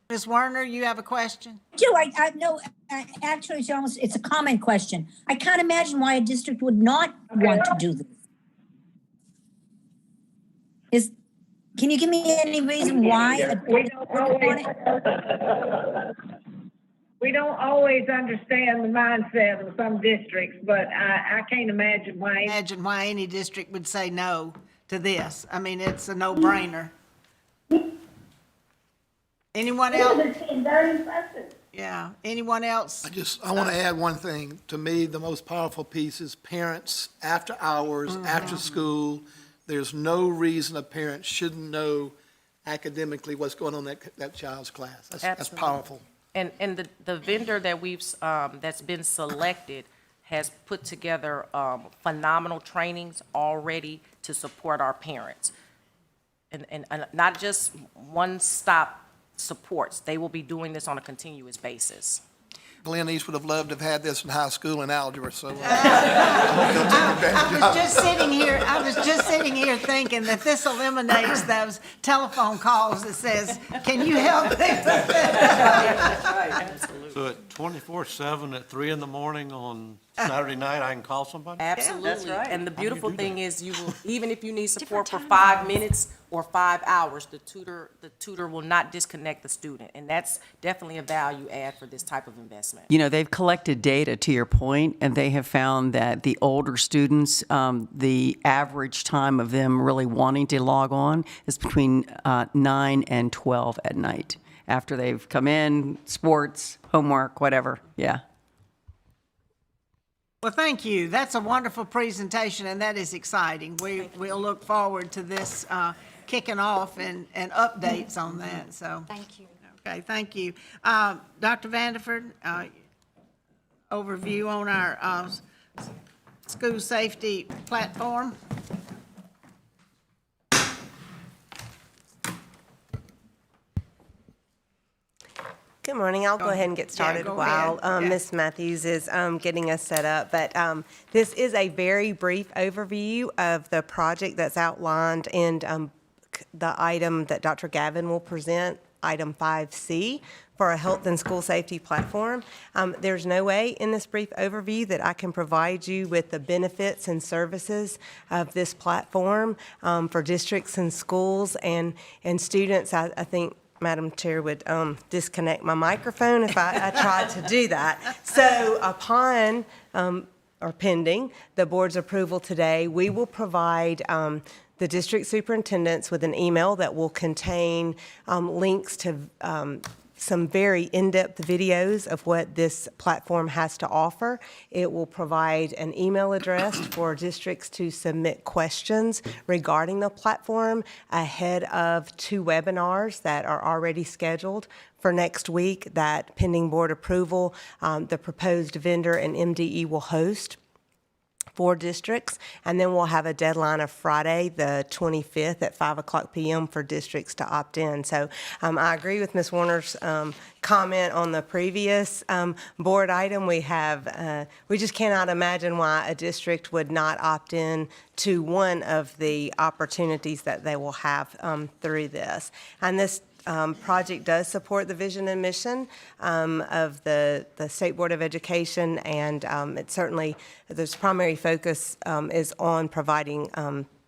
Ms. Werner, you have a question? I know, actually, it's a comment question. I can't imagine why a district would not want to do this. Can you give me any reason why? We don't always understand the mindset of some districts, but I can't imagine why. Imagine why any district would say no to this. I mean, it's a no-brainer. Anyone else? Very impressive. Yeah, anyone else? I want to add one thing. To me, the most powerful piece is parents after hours, after school. There's no reason a parent shouldn't know academically what's going on in that child's class. That's powerful. And the vendor that that's been selected has put together phenomenal trainings already to support our parents. And not just one-stop supports. They will be doing this on a continuous basis. Glenn East would have loved to have had this in high school in algebra, so. I was just sitting here thinking that this eliminates those telephone calls that says, can you help me? So at 24/7 at 3 in the morning on Saturday night, I can call somebody? Absolutely. And the beautiful thing is you will, even if you need support for 5 minutes or 5 hours, the tutor will not disconnect the student. And that's definitely a value add for this type of investment. You know, they've collected data, to your point, and they have found that the older students, the average time of them really wanting to log on is between 9 and 12 at night, after they've come in, sports, homework, whatever. Yeah. Well, thank you. That's a wonderful presentation, and that is exciting. We'll look forward to this kicking off and updates on that, so. Thank you. Okay, thank you. Dr. Vandeford, overview on our school safety platform. Good morning. I'll go ahead and get started go while ahead. Ms. Matthews is getting us set up. But this is a very brief overview of the project that's outlined in the item that Dr. Gavin will present, item 5C, for a health and school safety platform. There's no way in this brief overview that I can provide you with the benefits and services of this platform for districts and schools and students. I think Madam Chair would disconnect my microphone if I tried to do that. So upon or pending the board's approval today, we will provide the district superintendents with an email that will contain links to some very in-depth videos of what this platform has to offer. It will provide an email address for districts to submit questions regarding the platform ahead of 2 webinars that are already scheduled for next week that, pending board approval, the proposed vendor and MDE will host. for districts, and then we'll have a deadline of Friday, the 25th at 5:00 p.m. for districts to opt in. So I agree with Ms. Warner's comment on the previous board item. We just cannot imagine why a district would not opt in to one of the opportunities that they will have through this. And this project does support the vision and mission of the State Board of Education, and it certainly, this primary focus is on providing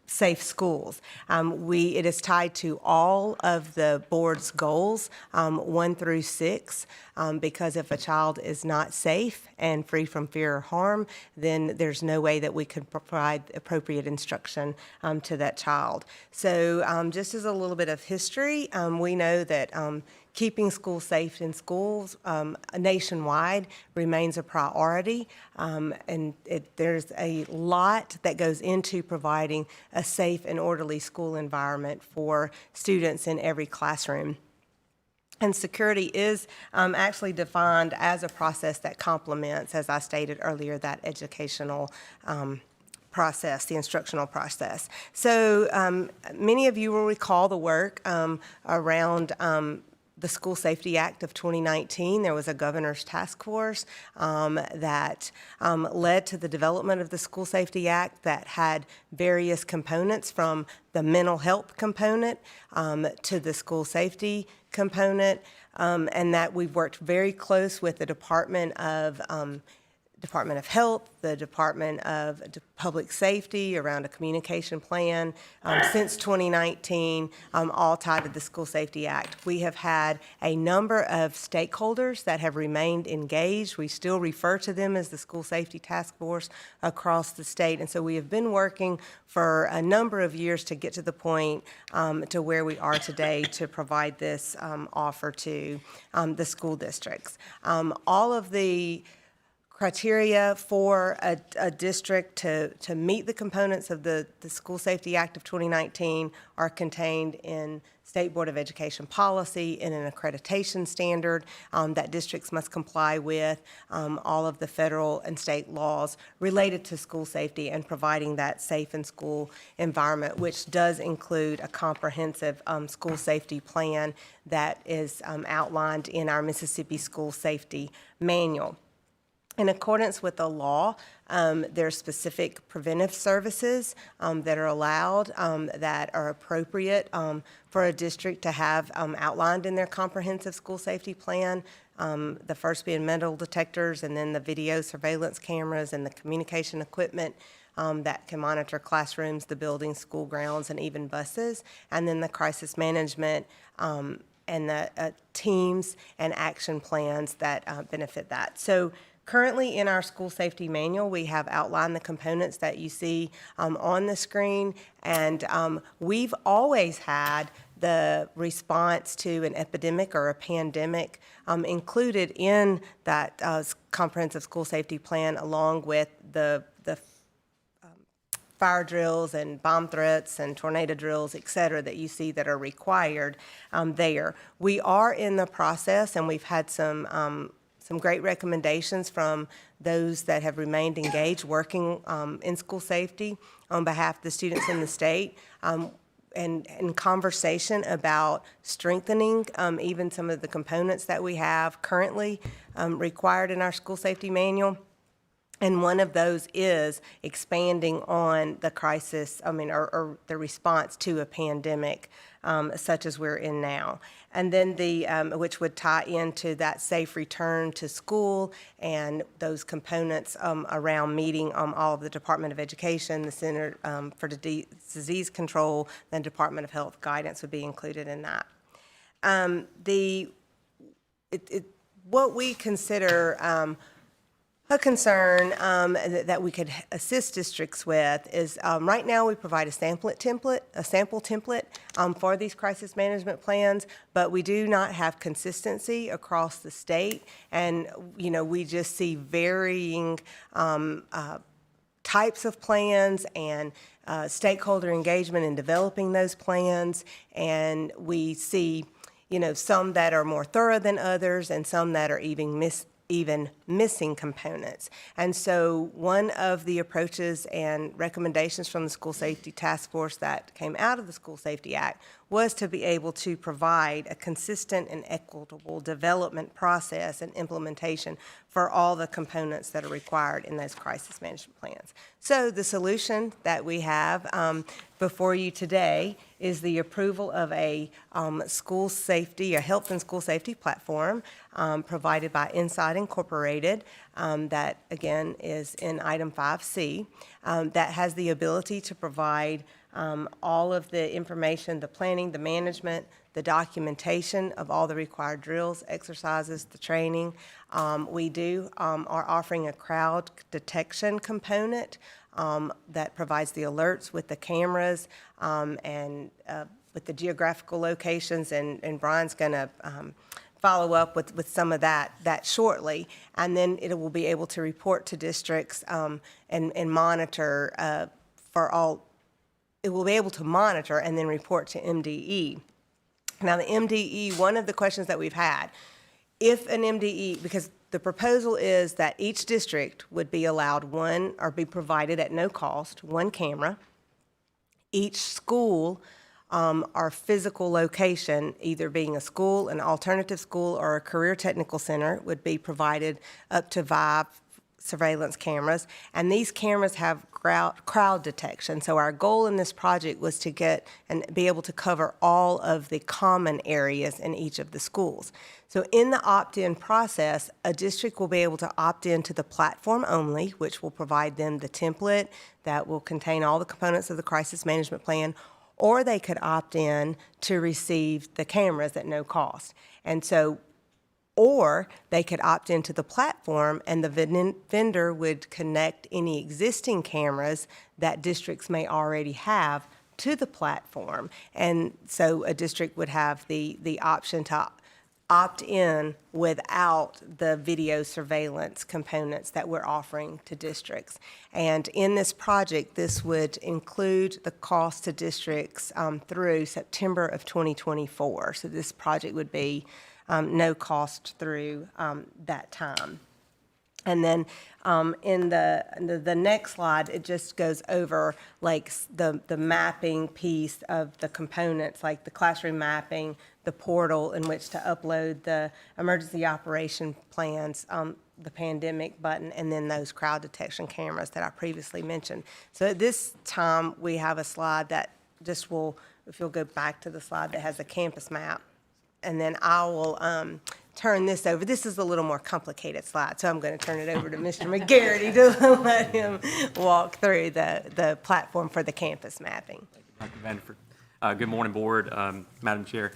safe schools. It is tied to all of the board's goals, 1 through 6, because if a child is not safe and free from fear or harm, then there's no way that we could provide appropriate instruction to that child. So just as a little bit of history, we know that keeping schools safe in schools nationwide remains a priority, and there's a lot that goes into providing a safe and orderly school environment for students in every classroom. And security is actually defined as a process that complements, as I stated earlier, that educational process, the instructional process. So many of you will recall the work around the School Safety Act of 2019. There was a governor's task force that led to the development of the School Safety Act that had various components, from the mental health component to the school safety component, and that we've worked very close with the Department of Health, the Department of Public Safety around a communication plan since 2019, all tied to the School Safety Act. We have had a number of stakeholders that have remained engaged. We still refer to them as the School Safety Task Force across the state. And so we have been working for a number of years to get to the point to where we are today to provide this offer to the school districts. All of the criteria for a district to meet the components of the School Safety Act of 2019 are contained in State Board of Education policy, in an accreditation standard that districts must comply with, all of the federal and state laws related to school safety and providing that safe in school environment, which does include a comprehensive school safety plan that is outlined in our Mississippi School Safety Manual. In accordance with the law, there are specific preventive services that are allowed, that are appropriate for a district to have outlined in their comprehensive school safety plan. The first being metal detectors, and then the video surveillance cameras and the communication equipment that can monitor classrooms, the buildings, school grounds, and even buses. And then the crisis management and the teams and action plans that benefit that. So currently in our school safety manual, we have outlined the components that you see on the screen, and we've always had the response to an epidemic or a pandemic included in that comprehensive school safety plan, along with the fire drills and bomb threats and tornado drills, et cetera, that you see that are required there. We are in the process, and we've had some great recommendations from those that have remained engaged working in school safety on behalf of the students in the state, and in conversation about strengthening even some of the components that we have currently required in our school safety manual. And one of those is expanding on the crisis, or the response to a pandemic such as we're in now. And then which would tie into that safe return to school and those components around meeting all of the Department of Education, the Center for Disease Control, and Department of Health guidance would be included in that. What we consider a concern that we could assist districts with is right now we provide a sample template for these crisis management plans, but we do not have consistency across the state, and we just see varying types of plans and stakeholder engagement in developing those plans, and we see some that are more thorough than others, and some that are even even missing components. And so one of the approaches and recommendations from the School Safety Task Force that came out of the School Safety Act was to be able to provide a consistent and equitable development process and implementation for all the components that are required in those crisis management plans. So the solution that we have before you today is the approval of a school safety, a health and school safety platform provided by Insight Incorporated that, again, is in item 5C, that has the ability to provide all of the information, the planning, the management, the documentation of all the required drills, exercises, the training. We are offering a crowd detection component that provides the alerts with the cameras and with the geographical locations, and Brian's going to follow up with some of that shortly. And then it will be able to report to districts and monitor for all. It will be able to monitor and then report to MDE. Now, the MDE, one of the questions that we've had, if an MDE, because the proposal is that each district would be allowed one, or be provided at no cost, one camera. Each school or physical location, either being a school, an alternative school, or a career technical center, would be provided up to 5 surveillance cameras, and these cameras have crowd detection. So our goal in this project was to get and be able to cover all of the common areas in each of the schools. So in the opt-in process, a district will be able to opt in to the platform only, which will provide them the template that will contain all the components of the crisis management plan, or they could opt in to receive the cameras at no cost. And so or they could opt into the platform, and the vendor would connect any existing cameras that districts may already have to the platform. And so a district would have the option to opt in without the video surveillance components that we're offering to districts. And in this project, this would include the cost to districts through September of 2024. So this project would be no cost through that time. And then in the next slide, it just goes over like the mapping piece of the components, like the classroom mapping, the portal in which to upload the emergency operation plans, the pandemic button, and then those crowd detection cameras that I previously mentioned. So at this time, we have a slide that just will, if you'll go back to the slide that has a campus map. And then I will turn this over. This is a little more complicated slide, so I'm going to turn it over to Mr. McGarity to let him walk through the platform for the campus mapping. Thank you, Dr. Vanderford. Good morning, Board, Madam Chair.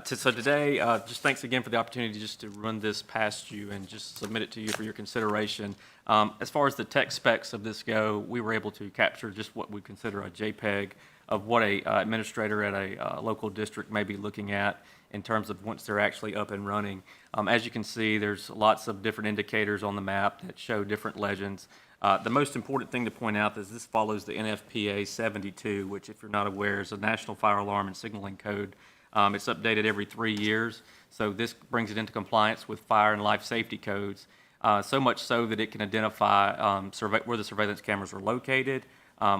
So today, just thanks again for the opportunity just to run this past you and just submit it to you for your consideration. As far as the tech specs of this go, we were able to capture just what we consider a JPEG of what a administrator at a local district may be looking at in terms of once they're actually up and running. As you can see, there's lots of different indicators on the map that show different legends. The most important thing to point out is this follows the NFPA 72, which, if you're not aware, is a National Fire Alarm and Signaling Code. It's updated every 3 years, so this brings it into compliance with fire and life safety codes, so much so that it can identify where the surveillance cameras are located,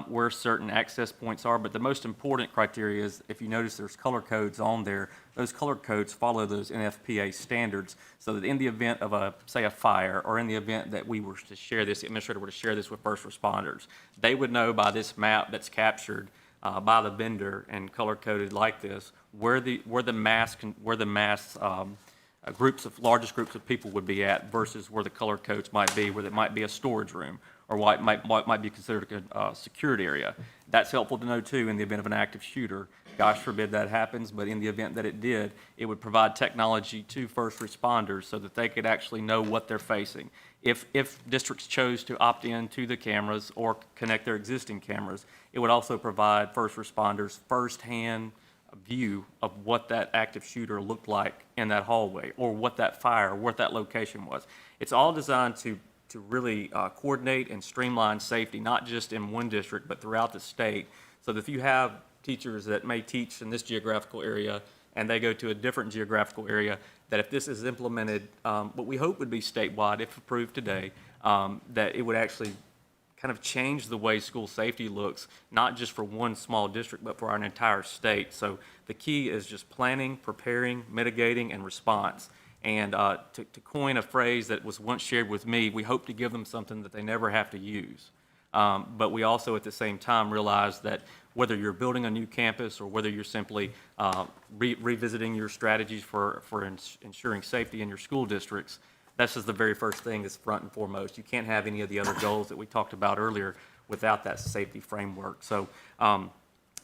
where certain access points are. But the most important criteria is, if you notice there's color codes on there, those color codes follow those NFPA standards, so that in the event of say a fire, or in the event that we were to share this, the administrator were to share this with first responders, they would know by this map that's captured by the vendor and color coded like this, where the largest groups of people would be at versus where the color codes might be, where it might be a storage room, or what might be considered a security area. That's helpful to know too in the event of an active shooter. Gosh forbid that happens, but in the event that it did, it would provide technology to first responders so that they could actually know what they're facing. If districts chose to opt in to the cameras or connect their existing cameras, it would also provide first responders firsthand view of what that active shooter looked like in that hallway, or what that fire, what that location was. It's all designed to really coordinate and streamline safety, not just in one district, but throughout the state, so that if you have teachers that may teach in this geographical area and they go to a different geographical area, that if this is implemented, what we hope would be statewide, if approved today, that it would actually kind of change the way school safety looks, not just for one small district, but for our entire state. So the key is just planning, preparing, mitigating, and response. And to coin a phrase that was once shared with me, we hope to give them something that they never have to use. But we also, at the same time, realize that whether you're building a new campus or whether you're simply revisiting your strategies for ensuring safety in your school districts, that's just the very first thing that's front and foremost. You can't have any of the other goals that we talked about earlier without that safety framework. So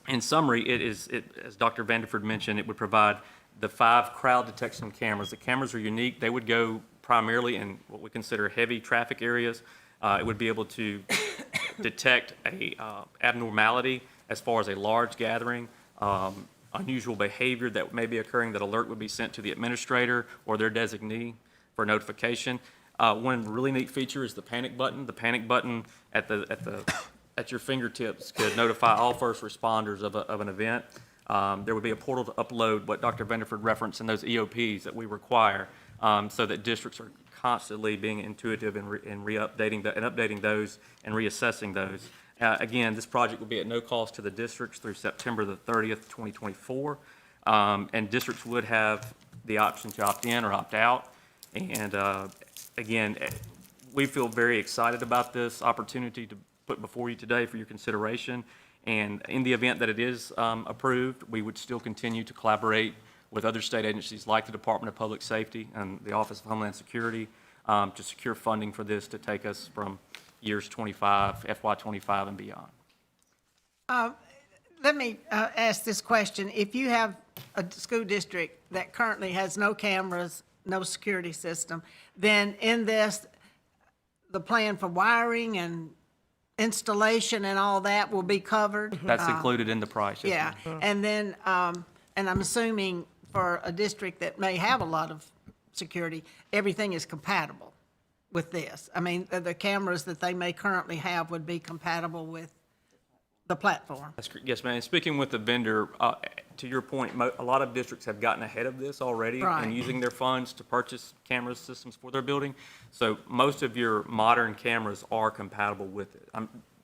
in summary, as Dr. Vanderford mentioned, it would provide the 5 crowd detection cameras. The cameras are unique. They would go primarily in what we consider heavy traffic areas. It would be able to detect a abnormality as far as a large gathering, unusual behavior that may be occurring. That alert would be sent to the administrator or their designee for notification. One really neat feature is the panic button. The panic button at your fingertips could notify all first responders of an event. There would be a portal to upload what Dr. Vanderford referenced in those EOPs that we require, so that districts are constantly being intuitive and updating those and reassessing those. Again, this project will be at no cost to the districts through September the 30th, 2024, and districts would have the option to opt in or opt out. And again, we feel very excited about this opportunity to put before you today for your consideration. And in the event that it is approved, we would still continue to collaborate with other state agencies like the Department of Public Safety and the Office of Homeland Security to secure funding for this to take us from years 25, FY25 and beyond. Let me ask this question. If you have a school district that currently has no cameras, no security system, then in this, the plan for wiring and installation and all that will be covered? That's included in the price. Yes, Yeah, ma'am. and then, and I'm assuming for a district that may have a lot of security, everything is compatible with this. I mean, the cameras that they may currently have would be compatible with the platform. That's correct. Yes, ma'am. And speaking with the vendor, to your point, a lot of districts have gotten ahead of this already Right. and using their funds to purchase camera systems for their building. So most of your modern cameras are compatible with it.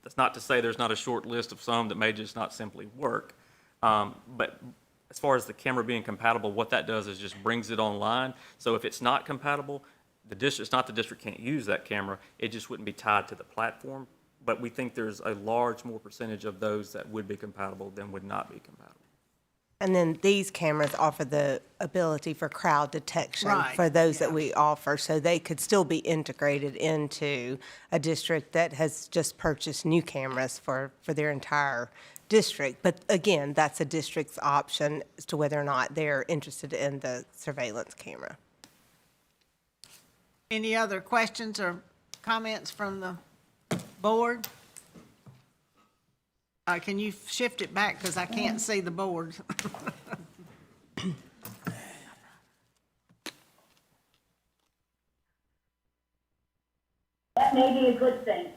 That's not to say there's not a short list of some that may just not simply work. But as far as the camera being compatible, what that does is just brings it online. So if it's not compatible, it's not the district can't use that camera, it just wouldn't be tied to the platform. But we think there's a large more percentage of those that would be compatible than would not be compatible. And then these cameras offer the ability for crowd detection Right, for those that we offer, so they could still be integrated into a district that has just purchased new cameras for their entire district. But again, that's a district's option as to whether or not they're interested in the surveillance camera. Any other questions or comments from the board? Can you shift it back, because I can't see the board? That may be a good thing.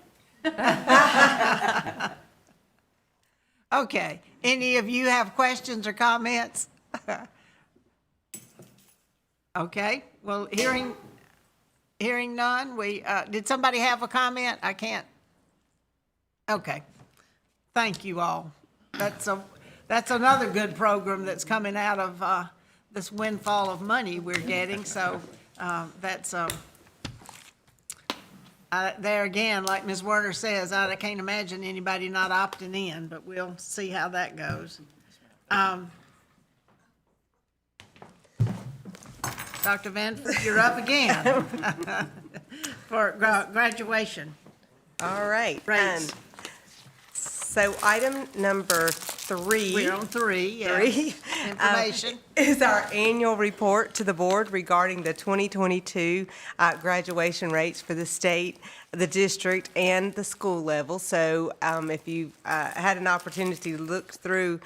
Okay, any of you have questions or comments? Okay, well, hearing none, did somebody have a comment? I can't. Okay, thank you all. That's another good program that's coming out of this windfall of money we're getting, so that's there again, like Ms. Werner says, I can't imagine anybody not opting in, but we'll see how that goes. Dr. Vanford, you're up again for graduation. All right. Rates. So item number 3. We're on 3, yes. Information. Is our annual report to the board regarding the 2022 graduation rates for the state, the district, and the school level. So if you had an opportunity to look through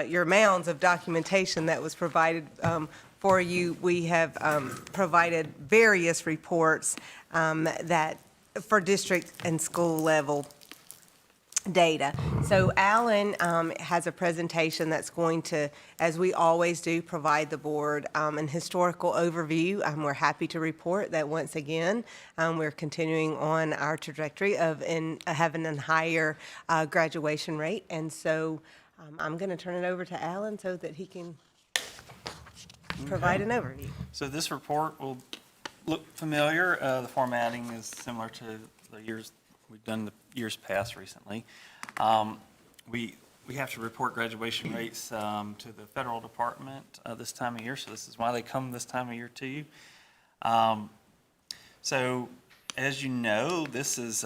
your mounds of documentation that was provided for you, we have provided various reports that for district and school level. data. So Alan has a presentation that's going to, as we always do, provide the board an historical overview. We're happy to report that once again, we're continuing on our trajectory of having a higher graduation rate. And so I'm going to turn it over to Alan so that he can provide an overview. So this report will look familiar. The formatting is similar to the years we've done the years past recently. We have to report graduation rates to the federal department this time of year, so this is why they come this time of year to you. So as you know, this is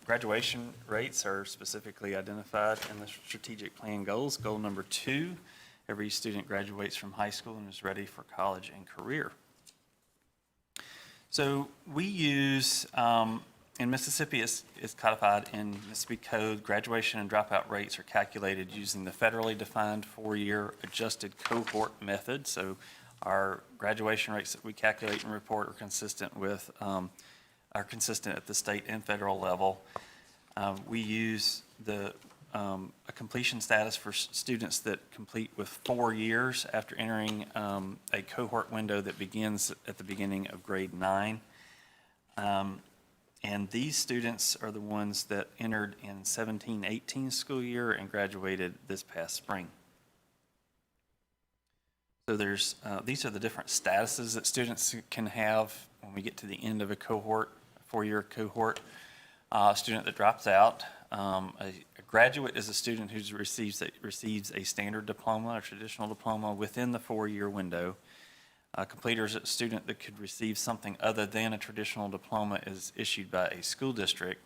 graduation rates are specifically identified in the strategic plan goals. Goal number 2, every student graduates from high school and is ready for college and career. So we use, in Mississippi, it's codified in Mississippi Code, graduation and dropout rates are calculated using the federally defined 4-year adjusted cohort method. So our graduation rates that we calculate and report are consistent with, are consistent at the state and federal level. We use a completion status for students that complete with 4 years after entering a cohort window that begins at the beginning of grade 9. And these students are the ones that entered in 17-18 school year and graduated this past spring. So there's these are the different statuses that students can have when we get to the end of a cohort, a 4-year cohort. A student that drops out. A graduate is a student who receives a standard diploma or traditional diploma within the 4-year window. A completer is a student that could receive something other than a traditional diploma is issued by a school district.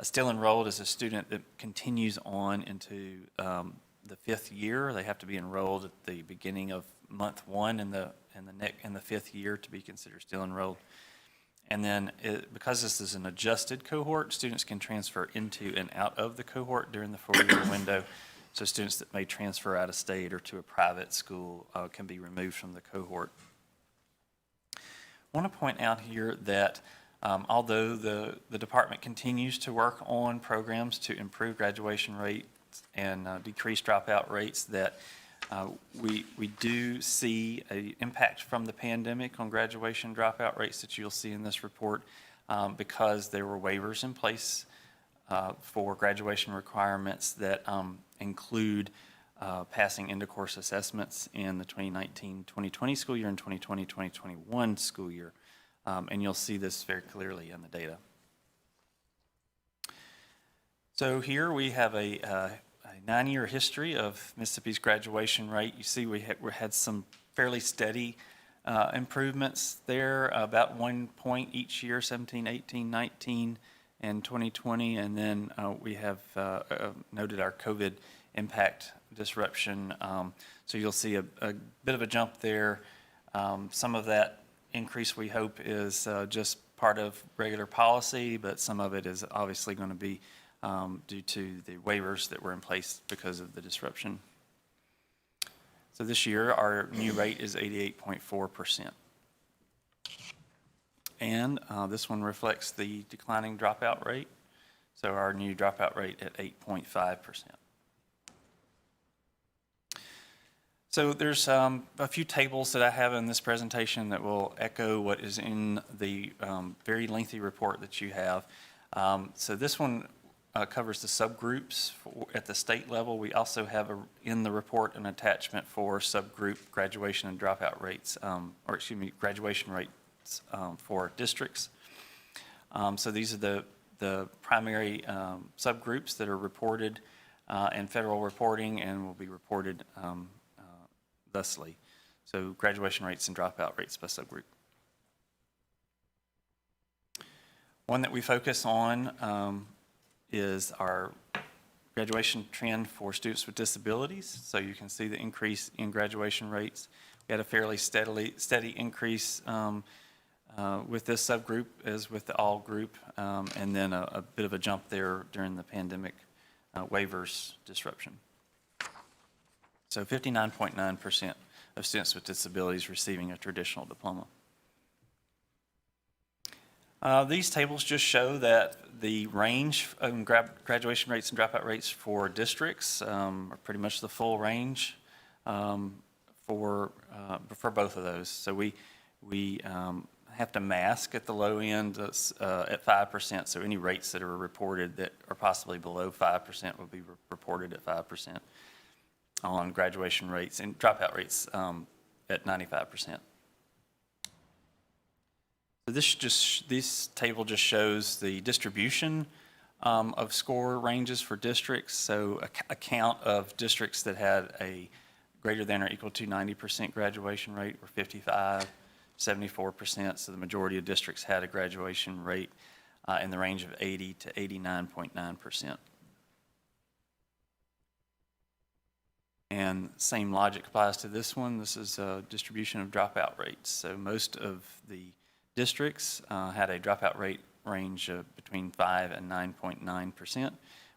Still enrolled is a student that continues on into the 5th year. They have to be enrolled at the beginning of month 1 in the 5th year to be considered still enrolled. And then because this is an adjusted cohort, students can transfer into and out of the cohort during the 4-year window. So students that may transfer out of state or to a private school can be removed from the cohort. I want to point out here that although the department continues to work on programs to improve graduation rates and decrease dropout rates, that we do see an impact from the pandemic on graduation dropout rates that you'll see in this report because there were waivers in place for graduation requirements that include passing end-of-course assessments in the 2019-2020 school year and 2020-2021 school year. And you'll see this very clearly in the data. So here we have a 9-year history of Mississippi's graduation rate. You see we had some fairly steady improvements there, about 1 point each year, 17, 18, 19, and 2020. And then we have noted our COVID impact disruption. So you'll see a bit of a jump there. Some of that increase, we hope, is just part of regular policy, but some of it is obviously going to be due to the waivers that were in place because of the disruption. So this year, our new rate is 88.4%. And this one reflects the declining dropout rate. So our new dropout rate at 8.5%. So there's a few tables that I have in this presentation that will echo what is in the very lengthy report that you have. So this one covers the subgroups at the state level. We also have in the report an attachment for subgroup graduation and dropout rates, graduation rates for districts. So these are the primary subgroups that are reported in federal reporting and will be reported thusly. So graduation rates and dropout rates by subgroup. One that we focus on is our graduation trend for students with disabilities. So you can see the increase in graduation rates. We had a fairly steady increase with this subgroup as with the all group, and then a bit of a jump there during the pandemic waivers disruption. So 59.9% of students with disabilities receiving a traditional diploma. These tables just show that the range of graduation rates and dropout rates for districts are pretty much the full range for both of those. So we have to mask at the low end at 5%. So any rates that are reported that are possibly below 5% will be reported at 5% on graduation rates and dropout rates at 95%. So this table just shows the distribution of score ranges for districts. So a count of districts that had a greater than or equal to 90% graduation rate were 55, 74%. So the majority of districts had a graduation rate in the range of 80 to 89.9%. And same logic applies to this one. This is a distribution of dropout rates. So most of the districts had a dropout rate range of between 5 and 9.9%.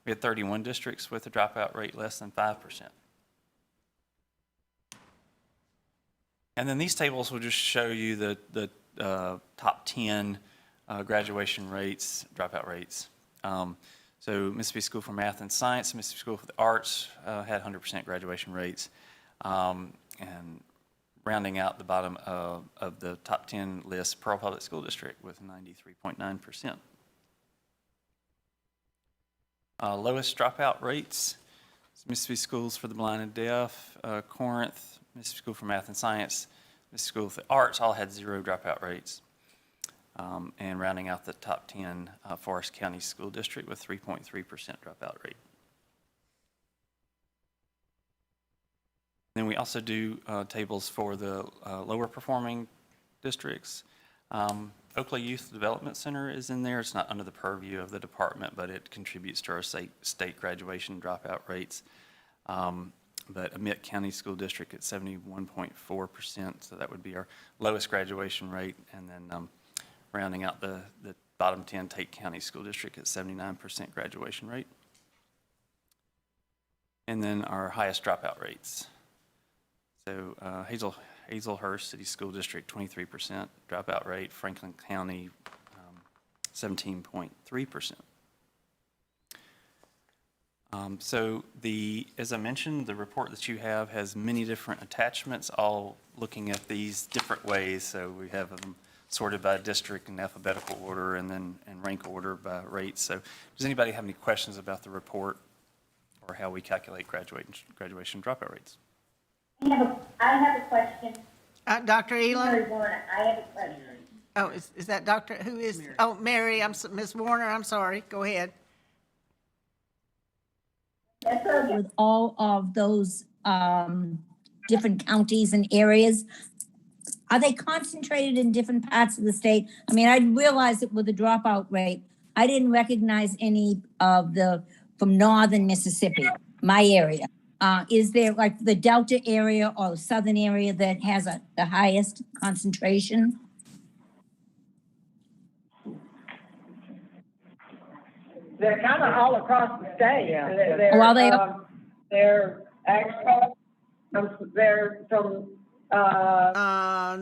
We had 31 districts with a dropout rate less than 5%. And then these tables will just show you the top 10 graduation rates, dropout rates. So Mississippi School for Math and Science, Mississippi School for the Arts had 100% graduation rates. And rounding out the bottom of the top 10 list, Pearl Public School District with 93.9%. Lowest dropout rates, Mississippi Schools for the Blind and Deaf, Corinth, Mississippi School for Math and Science, Mississippi School for the Arts all had 0 dropout rates. And rounding out the top 10, Forest County School District with 3.3% dropout rate. Then we also do tables for the lower performing districts. Oakley Youth Development Center is in there. It's not under the purview of the department, but it contributes to our state graduation dropout rates. But Amite County School District at 71.4%, so that would be our lowest graduation rate. And then rounding out the bottom 10, Tate County School District at 79% graduation rate. And then our highest dropout rates. So Hazelhurst City School District, 23% dropout rate. Franklin County, 17.3%. So as I mentioned, the report that you have has many different attachments, all looking at these different ways. So we have them sorted by district in alphabetical order and then in rank order by rate. So does anybody have any questions about the report or how we calculate graduation dropout rates? I have a question. Dr. Elam? Mary Warner, I have a question. Oh, is that Dr., who is? Mary. Oh, Mary, Ms. Warner, I'm sorry. Go ahead. With all of those different counties and areas, are they concentrated in different parts of the state? I mean, I realized that with the dropout rate, I didn't recognize any of from northern Mississippi, my area. Is there like the Delta area or the southern area that has the highest concentration? They're kind of all across the state. Well, they're actually, they're from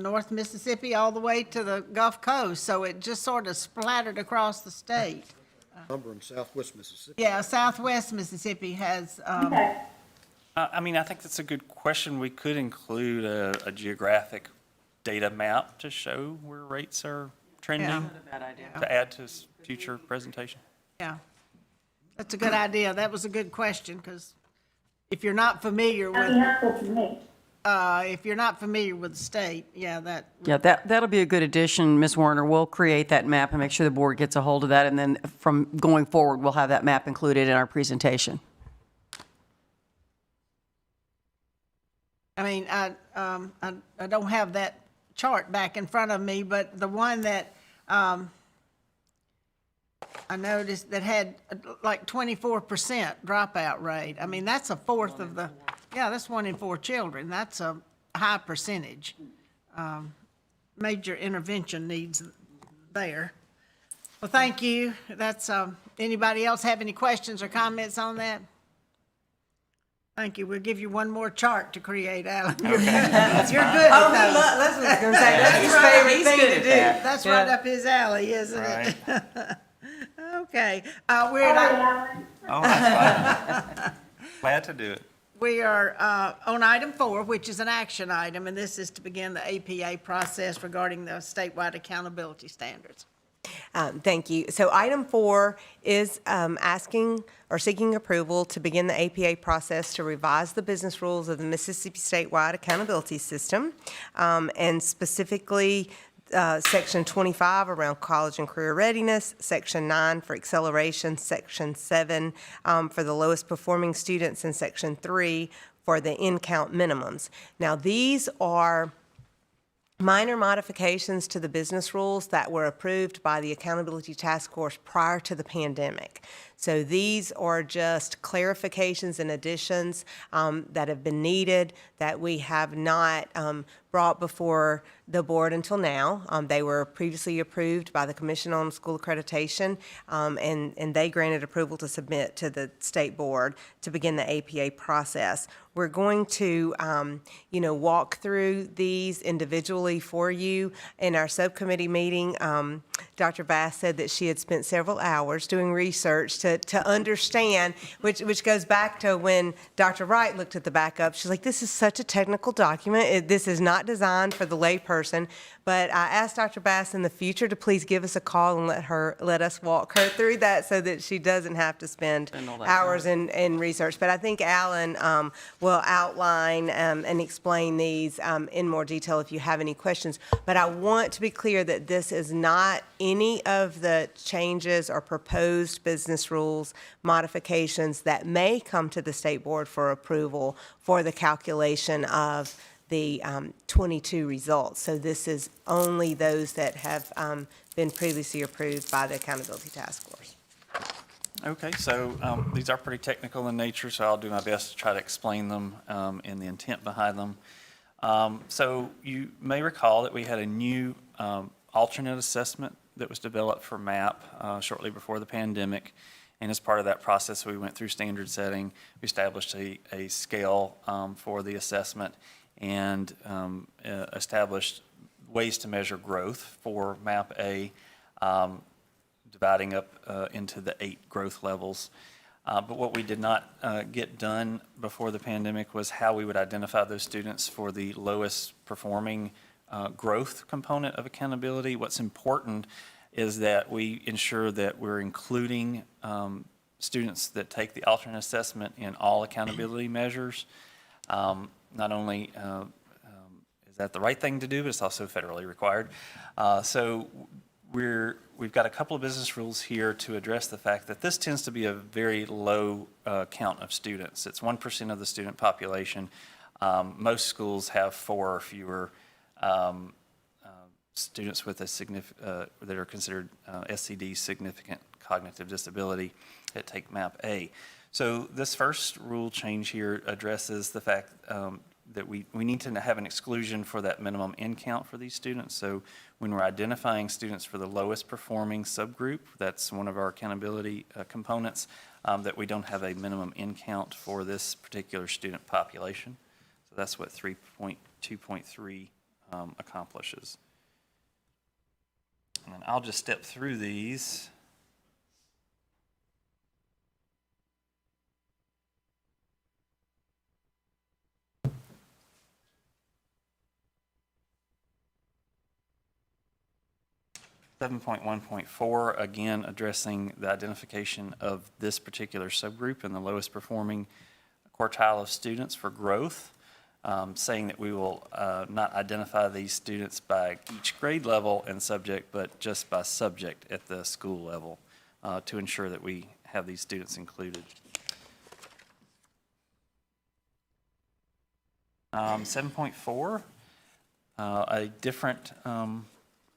North Mississippi all the way to the Gulf Coast, so it just sort of splattered across the state. Number in southwest Mississippi. Yeah, southwest Mississippi has. I mean, I think that's a good question. We could include a geographic data map to show where rates are trending. Yeah. To add to future presentation. Yeah, that's a good idea. That was a good question, because if you're not familiar with. That'd be helpful to me. If you're not familiar with the state, Yeah, that'll be a good addition, Ms. Warner. We'll create that map and make sure the board gets a hold of that, and then from going forward, we'll have that map included in our presentation. I mean, I don't have that chart back in front of me, but the one that I noticed that had like 24% dropout rate. I mean, that's a fourth of the, that's 1 in 4 children. That's a high percentage. Major intervention needs there. Well, thank you. That's, anybody else have any questions or comments on that? Thank you. We'll give you one more chart to create, Alan. You're good at those. Leslie's gonna say, that's his favorite thing to do. That's right up his alley, isn't it? Okay, we're at, Oh, that's fine. Glad to do it. we are on item 4, which is an action item, and this is to begin the APA process regarding the statewide accountability standards. Thank you. So item 4 is asking or seeking approval to begin the APA process to revise the business rules of the Mississippi Statewide Accountability System, and specifically Section 25 around college and career readiness, Section 9 for acceleration, Section 7 for the lowest performing students, and Section 3 for the in-count minimums. Now, these are minor modifications to the business rules that were approved by the Accountability Task Force prior to the pandemic. So these are just clarifications and additions that have been needed that we have not brought before the board until now. They were previously approved by the Commission on School Accreditation, and they granted approval to submit to the state board to begin the APA process. We're going to, walk through these individually for you. In our subcommittee meeting, Dr. Bass said that she had spent several hours doing research to understand, which goes back to when Dr. Wright looked at the backup. She's like, this is such a technical document. This is not designed for the layperson. But I asked Dr. Bass in the future to please give us a call and let us walk her through that so that she doesn't have to spend hours in research. But I think Alan will outline and explain these in more detail if you have any questions. But I want to be clear that this is not any of the changes or proposed business rules modifications that may come to the state board for approval for the calculation of the 22 results. So this is only those that have been previously approved by the Accountability Task Force. Okay, so these are pretty technical in nature, so I'll do my best to try to explain them and the intent behind them. So you may recall that we had a new alternate assessment that was developed for MAP shortly before the pandemic. And as part of that process, we went through standard setting. We established a scale for the assessment and established ways to measure growth for MAP A, dividing up into the 8 growth levels. But what we did not get done before the pandemic was how we would identify those students for the lowest performing growth component of accountability. What's important is that we ensure that we're including students that take the alternate assessment in all accountability measures. Not only is that the right thing to do, but it's also federally required. So we've got a couple of business rules here to address the fact that this tends to be a very low count of students. It's 1% of the student population. Most schools have 4 or fewer students with a that are considered SCD, significant cognitive disability, that take MAP A. So this first rule change here addresses the fact that we need to have an exclusion for that minimum in count for these students. So when we're identifying students for the lowest performing subgroup, that's one of our accountability components, that we don't have a minimum in count for this particular student population. So that's what 3.2.3 accomplishes. And I'll just step through these. Seven 7.1.4, again, addressing the identification of this particular subgroup in the lowest performing quartile of students for growth, saying that we will not identify these students by each grade level and subject, but just by subject at the school level to ensure that we have these students included. 7.4, a different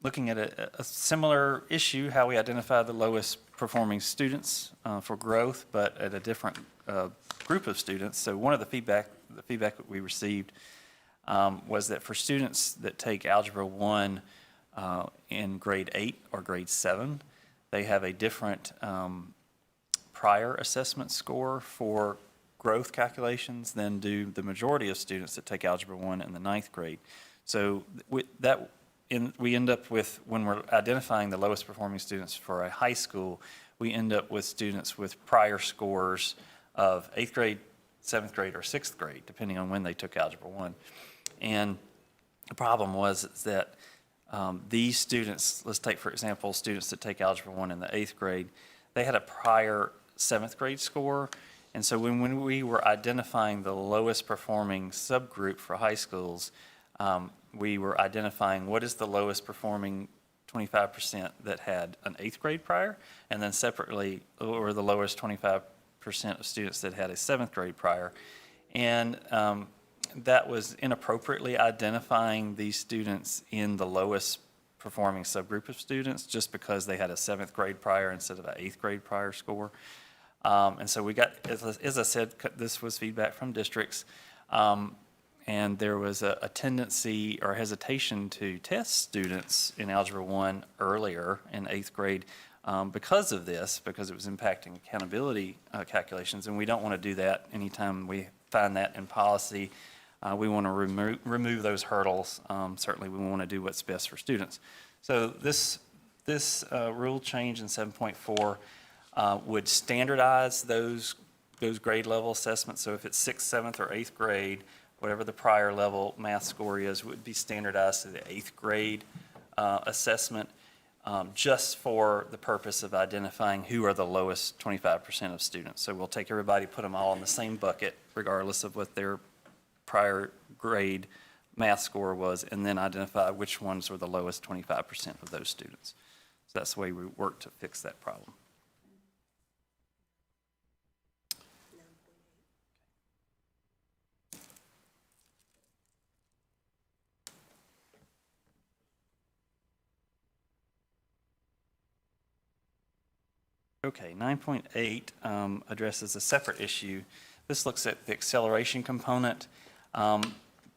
looking at a similar issue, how we identify the lowest performing students for growth, but at a different group of students. So one of the feedback that we received was that for students that take Algebra 1 in grade 8 or grade 7, they have a different prior assessment score for growth calculations than do the majority of students that take Algebra 1 in the ninth grade. So we end up with, when we're identifying the lowest performing students for a high school, we end up with students with prior scores of 8th grade, 7th grade, or 6th grade, depending on when they took Algebra 1. And the problem was that these students, let's take, for example, students that take Algebra 1 in the 8th grade, they had a prior 7th grade score. And so when we were identifying the lowest performing subgroup for high schools, we were identifying what is the lowest performing 25% that had an 8th grade prior, and then separately, or the lowest 25% of students that had a 7th grade prior. And that was inappropriately identifying these students in the lowest performing subgroup of students just because they had a 7th grade prior instead of an 8th grade prior score. And so we got, as I said, this was feedback from districts, and there was a tendency or hesitation to test students in Algebra 1 earlier in 8th grade because of this, because it was impacting accountability calculations, and we don't want to do that anytime we find that in policy. We want to remove those hurdles. Certainly, we want to do what's best for students. So this rule change in 7.4 would standardize those grade level assessments. So if it's 6th, 7th, or 8th grade, whatever the prior level math score is, would be standardized to the 8th grade assessment, just for the purpose of identifying who are the lowest 25% of students. So we'll take everybody, put them all in the same bucket, regardless of what their prior grade math score was, and then identify which ones were the lowest 25% of those students. So that's the way we work to fix that problem. Okay, 9.8 addresses a separate issue. This looks at the acceleration component.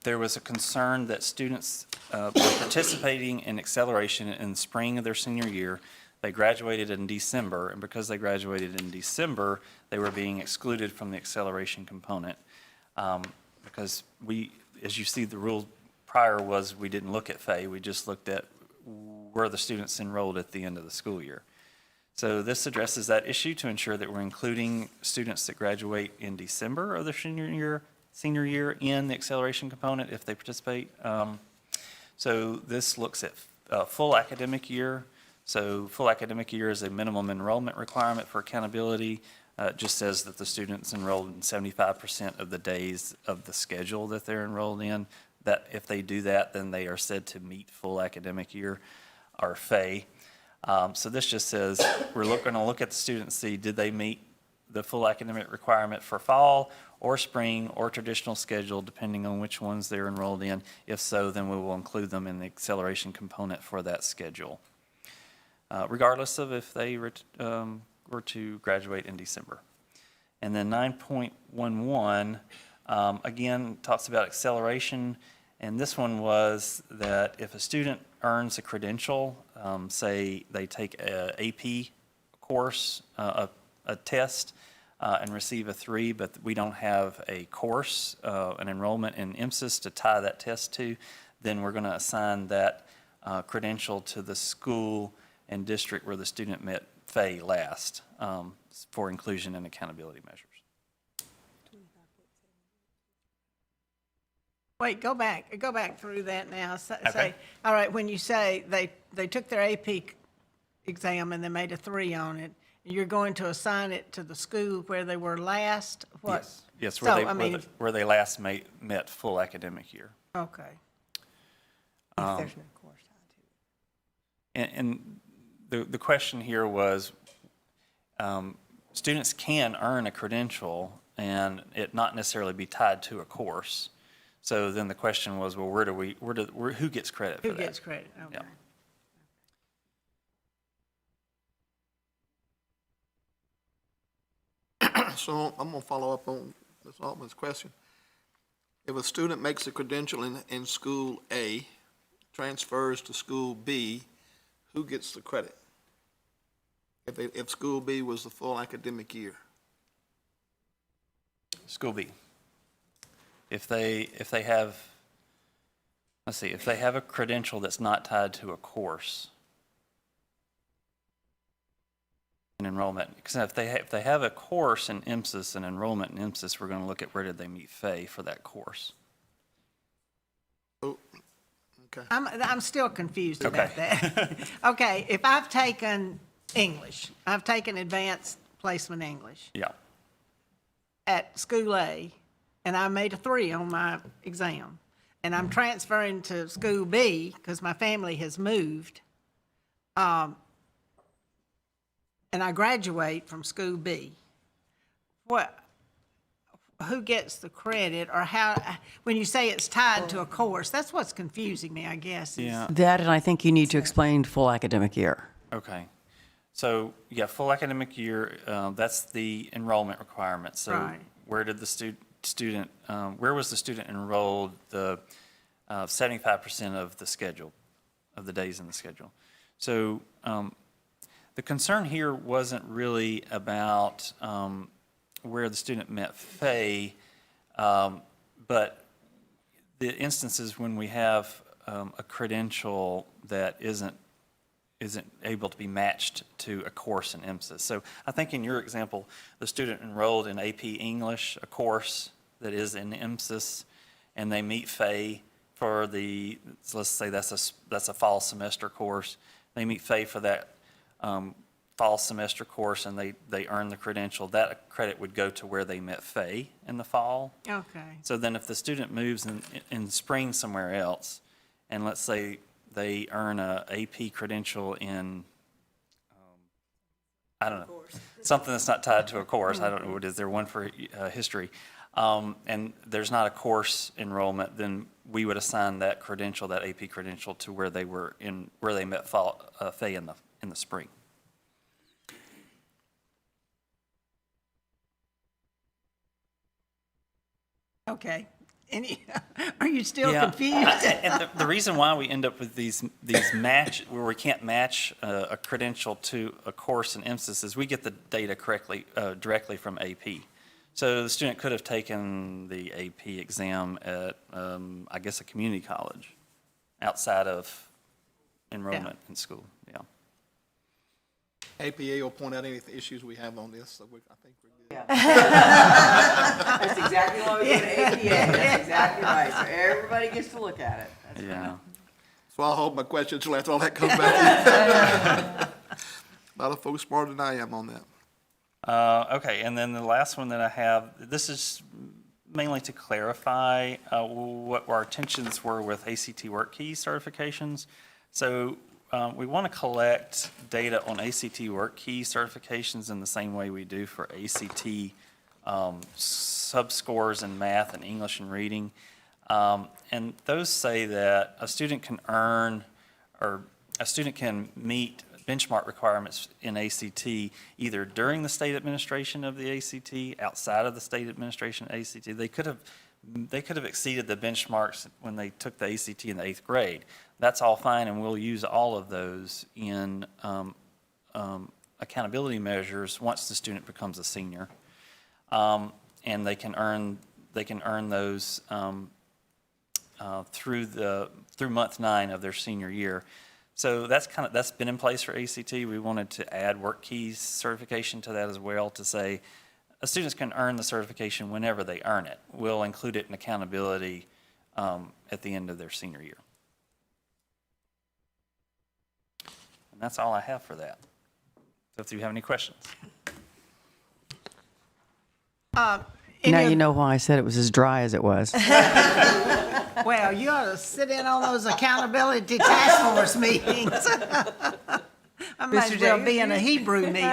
There was a concern that students were participating in acceleration in the spring of their senior year. They graduated in December, and because they graduated in December, they were being excluded from the acceleration component. Because we, as you see, the rule prior was we didn't look at FAE, we just looked at were the students enrolled at the end of the school year. So this addresses that issue to ensure that we're including students that graduate in December of their senior year in the acceleration component if they participate. So this looks at full academic year. So full academic year is a minimum enrollment requirement for accountability. It just says that the student's enrolled in 75% of the days of the schedule that they're enrolled in. That if they do that, then they are said to meet full academic year, or FAE. So this just says we're going to look at the students, see did they meet the full academic requirement for fall or spring or traditional schedule, depending on which ones they're enrolled in. If so, then we will include them in the acceleration component for that schedule, regardless of if they were to graduate in December. And then 9.11, again, talks about acceleration. And this one was that if a student earns a credential, say they take a AP course, a test, and receive a 3, but we don't have a course, an enrollment in MSIS to tie that test to, then we're going to assign that credential to the school and district where the student met FAE last for inclusion and accountability measures. Wait, go back through that now. Okay. Say, all right, when you say they took their AP exam and they made a 3 on it, you're going to assign it to the school where they were last? What? Yes, So, where they last met full academic year. Okay. If there's no course tied to it. And the question here was, students can earn a credential and it not necessarily be tied to a course. So then the question was, well, who gets credit for that? Who gets credit? Okay. Yeah. So I'm going to follow up on Ms. Altman's question. If a student makes a credential in school A, transfers to school B, who gets the credit? If school B was the full academic year? School B. If they have, let's see, if they have a credential that's not tied to a course, and enrollment, because if they have a course in MSIS and enrollment in MSIS, we're going to look at where did they meet FAE for that course. Oh, okay. I'm still confused Okay. about that. Okay, if I've taken English, I've taken advanced placement English Yeah. at school A, and I made a 3 on my exam, and I'm transferring to school B because my family has moved, and I graduate from school B. Who gets the credit, or how, when you say it's tied to a course, that's what's confusing me, I guess. is- Yeah. That, and I think you need to explain full academic year. Okay. So, yeah, full academic year, that's the enrollment requirement. So Right. where did the student, where was the student enrolled the 75% of the schedule, of the days in the schedule? So the concern here wasn't really about where the student met FAE, but the instances when we have a credential that isn't able to be matched to a course in MSIS. So I think in your example, the student enrolled in AP English, a course that is in MSIS, and they meet FAE for the, so let's say that's a fall semester course. They meet FAE for that fall semester course, and they earn the credential. That credit would go to where they met FAE in the fall. Okay. So then if the student moves in spring somewhere else, and let's say they earn a AP credential in, I don't know, something that's not tied to a course. I don't know what is there, one for history. And there's not a course enrollment, then we would assign that credential, that AP credential, to where they were in, where they met FAE in the spring. Okay. Are you still confused? And the reason why we end up with these match, where we can't match a credential to a course in MSIS, is we get the data directly from AP. So the student could have taken the AP exam at, I guess, a community college outside of enrollment in school. Yeah. APA will point out any issues we have on this, so I think we're good. That's exactly why we go to APA. That's exactly right. So everybody gets to look at it. That's Yeah. So I'll hold my questions till after all that comes back. A lot of folks smarter than I am on that. Okay, and then the last one that I have, this is mainly to clarify what our intentions were with ACT Work Key certifications. So we want to collect data on ACT Work Key certifications in the same way we do for ACT sub-scores in math and English and reading. And those say that a student can earn, or a student can meet benchmark requirements in ACT either during the state administration of the ACT, outside of the state administration of ACT. They could have exceeded the benchmarks when they took the ACT in the 8th grade. That's all fine, and we'll use all of those in accountability measures once the student becomes a senior, and they can earn those through month 9 of their senior year. So that's been in place for ACT. We wanted to add Work Keys certification to that as well, to say students can earn the certification whenever they earn it. We'll include it in accountability at the end of their senior year. And that's all I have for that. So if you have any questions. Now you know why I said it was as dry as it was. Well, you ought to sit in on those accountability task force meetings. I might as well be in a Hebrew meeting.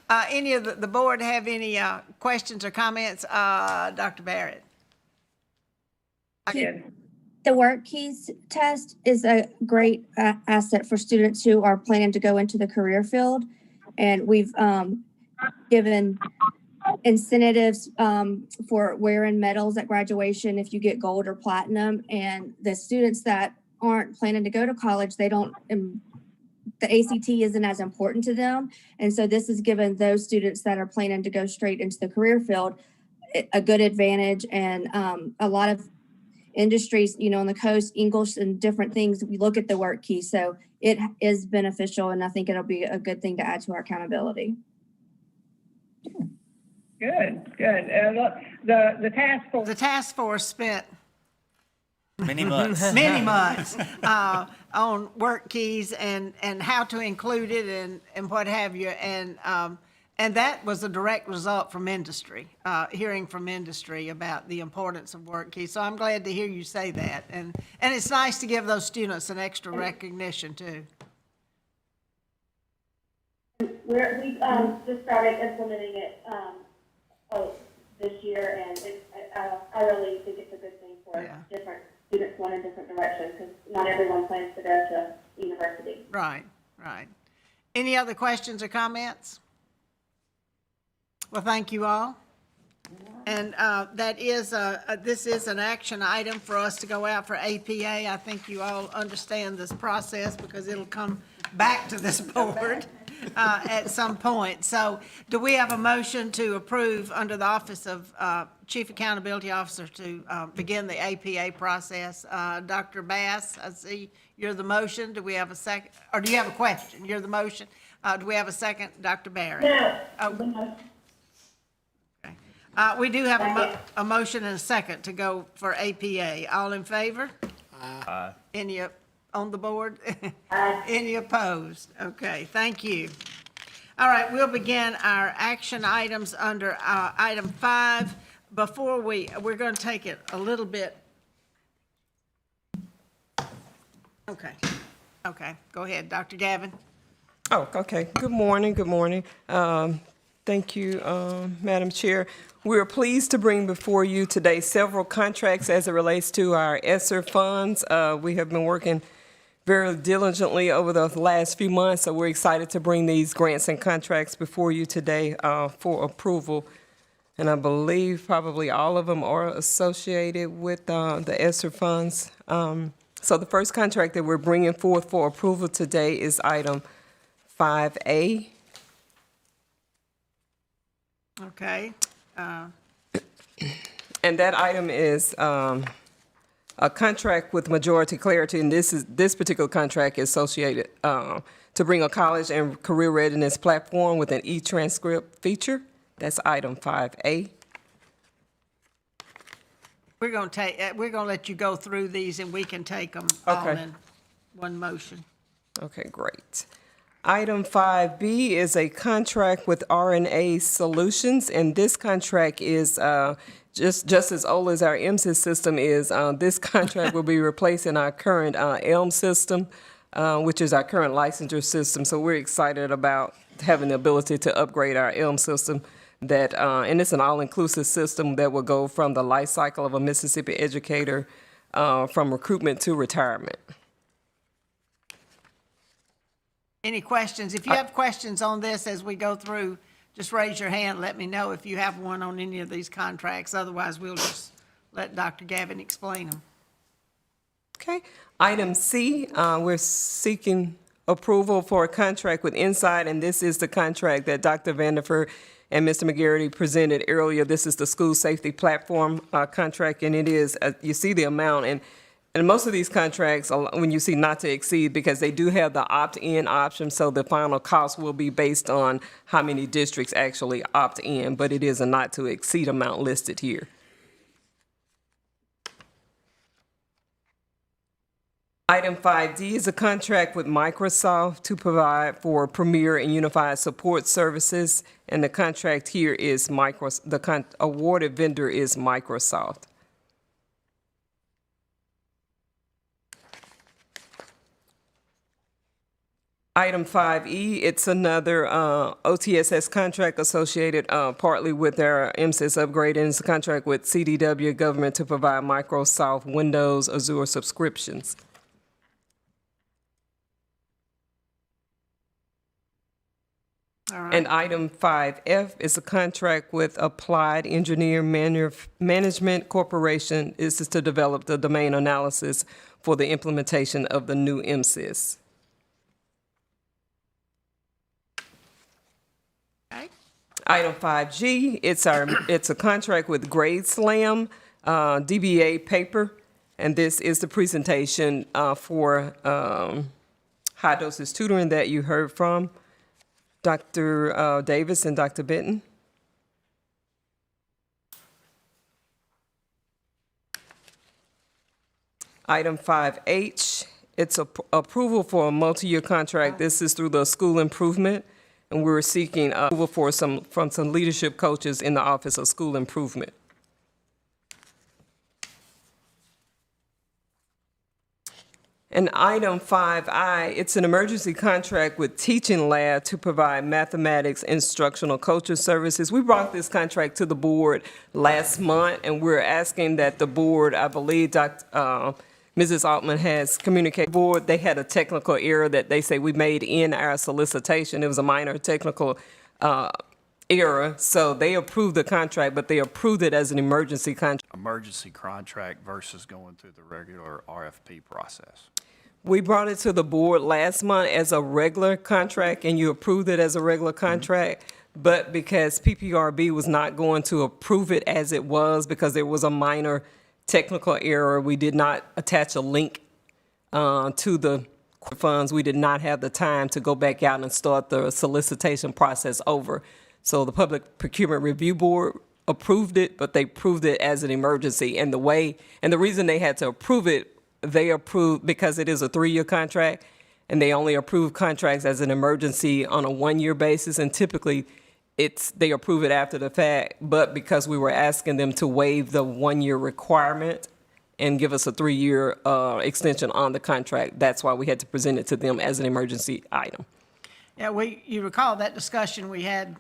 Any of the board have any questions or comments? Dr. Barrett? The Work Keys test is a great asset for students who are planning to go into the career field. And we've given incentives for wearing medals at graduation if you get gold or platinum. And the students that aren't planning to go to college, they don't, the ACT isn't as important to them. And so this is given those students that are planning to go straight into the career field a good advantage. And a lot of industries, on the coast, English and different things, we look at the work key. So it is beneficial, and I think it'll be a good thing to add to our accountability. Good. Look, the task force spent Many months. many months on work keys and how to include it and what have you. And that was a direct result from industry, hearing from industry about the importance of work keys. So I'm glad to hear you say that. And it's nice to give those students an extra recognition too. We just started implementing it this year, and I really think it's a good thing for different students going in different directions, because not everyone plans to go to university. Right. Any other questions or comments? Well, thank you all. And this is an action item for us to go out for APA. I think you all understand this process because it'll come back to this board at some point. So do we have a motion to approve under the Office of Chief Accountability Officer to begin the APA process? Dr. Bass, I see you're the motion. Do we have a second? Or do you have a question? You're the motion. Do we have a second? Dr. Barrett? No. Oh. We do have a motion and a second to go for APA. All in favor? Aye. Any on the board? Any opposed? Okay, thank you. All right, we'll begin our action items under item 5. Before we're going to take it a little bit. Okay, go ahead, Dr. Gavin. Oh, okay. Good morning. Thank you, Madam Chair. We are pleased to bring before you today several contracts as it relates to our ESSER funds. We have been working very diligently over the last few months, so we're excited to bring these grants and contracts before you today for approval. And I believe probably all of them are associated with the ESSER funds. So the first contract that we're bringing forth for approval today is item 5A. Okay. And that item is a contract with Majority Clarity, and this particular contract is associated to bring a college and career readiness platform with an e-transcript feature. That's item 5A. We're going to let you go through these, and we can take them all in one motion. Okay, great. Item 5B is a contract with RNA Solutions, and this contract is just as old as our MSIS system is. This contract will be replacing our current ELM system, which is our current licensure system. So we're excited about having the ability to upgrade our ELM system. And it's an all-inclusive system that will go from the life cycle of a Mississippi educator, from recruitment to retirement. Any questions? If you have questions on this as we go through, just raise your hand. Let me know if you have one on any of these contracts. Otherwise, we'll just let Dr. Gavin explain them. Okay. Item C, we're seeking approval for a contract with Insight, and this is the contract that Dr. Vanderford and Mr. McGarity presented earlier. This is the school safety platform contract, and it is, you see the amount, and most of these contracts, when you see not to exceed, because they do have the opt-in option, so the final cost will be based on how many districts actually opt in, but it is a not to exceed amount listed here. Item 5D is a contract with Microsoft to provide for Premier and Unified Support Services, and the contract here is the awarded vendor is Microsoft. Item 5E, it's another OTSS contract associated partly with our MSIS upgrade, and it's a contract with CDW Government to provide Microsoft Windows Azure subscriptions. All right. And item 5F is a contract with Applied Engineer Management Corporation. This is to develop the domain analysis for the implementation of the new MSIS. Item 5G, it's a contract with Grade Slam, DBA paper, and this is the presentation for high dosage tutoring that you heard from Dr. Davis and Dr. Benton. Item 5H, it's approval for a multi-year contract. This is through the school improvement, and we're seeking approval from some leadership coaches in the Office of School Improvement. And item 5I, it's an emergency contract with Teaching Lab to provide mathematics instructional coaching services. We brought this contract to the board last month, and we're asking that the board, I believe Mrs. Altman has communicated board, they had a technical error that they say we made in our solicitation. It was a minor technical error, so they approved the contract, but they approved it as an emergency contract. Emergency contract versus going through the regular RFP process. We brought it to the board last month as a regular contract, and you approved it as a regular contract. But because PPRB was not going to approve it as it was because there was a minor technical error, we did not attach a link to the funds. We did not have the time to go back out and start the solicitation process over. So the Public Procurement Review Board approved it, but they approved it as an emergency. And the reason they had to approve it, they approved because it is a 3-year contract, and they only approve contracts as an emergency on a 1-year basis, and typically they approve it after the fact. But because we were asking them to waive the 1-year requirement and give us a 3-year extension on the contract, that's why we had to present it to them as an emergency item. Yeah, you recall that discussion we had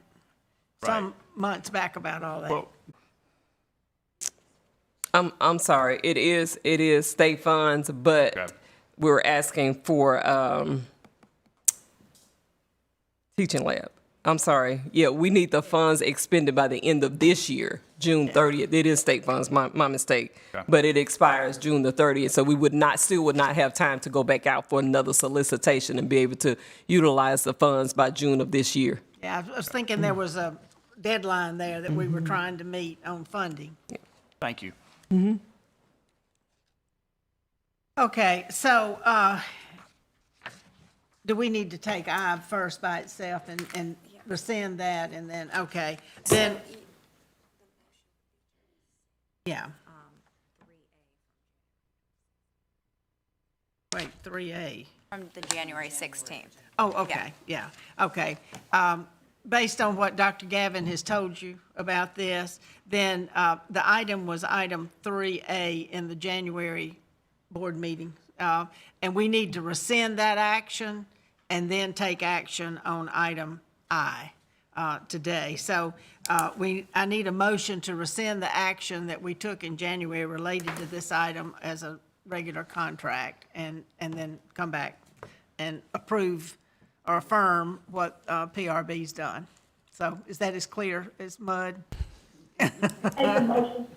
some months back about all that. Well, I'm sorry. It is state funds, but Okay. we're asking for Teaching Lab. I'm sorry. Yeah, we need the funds expended by the end of this year, June 30th. It is state funds, my mistake. Okay. But it expires June the 30th, so we still would not have time to go back out for another solicitation and be able to utilize the funds by June of this year. Yeah, I was thinking there was a deadline there that we were trying to meet on funding. Thank you. Okay, so do we need to take I first by itself and rescind that, and then, okay, then, yeah. Wait, 3A. From the January 16th. Oh, okay, yeah, okay. Based on what Dr. Gavin has told you about this, then the item was item 3A in the January board meeting. And we need to rescind that action and then take action on item I today. So I need a motion to rescind the action that we took in January related to this item as a regular contract, and then come back and approve or affirm what PRB's done. So is that as clear as mud? Make a motion.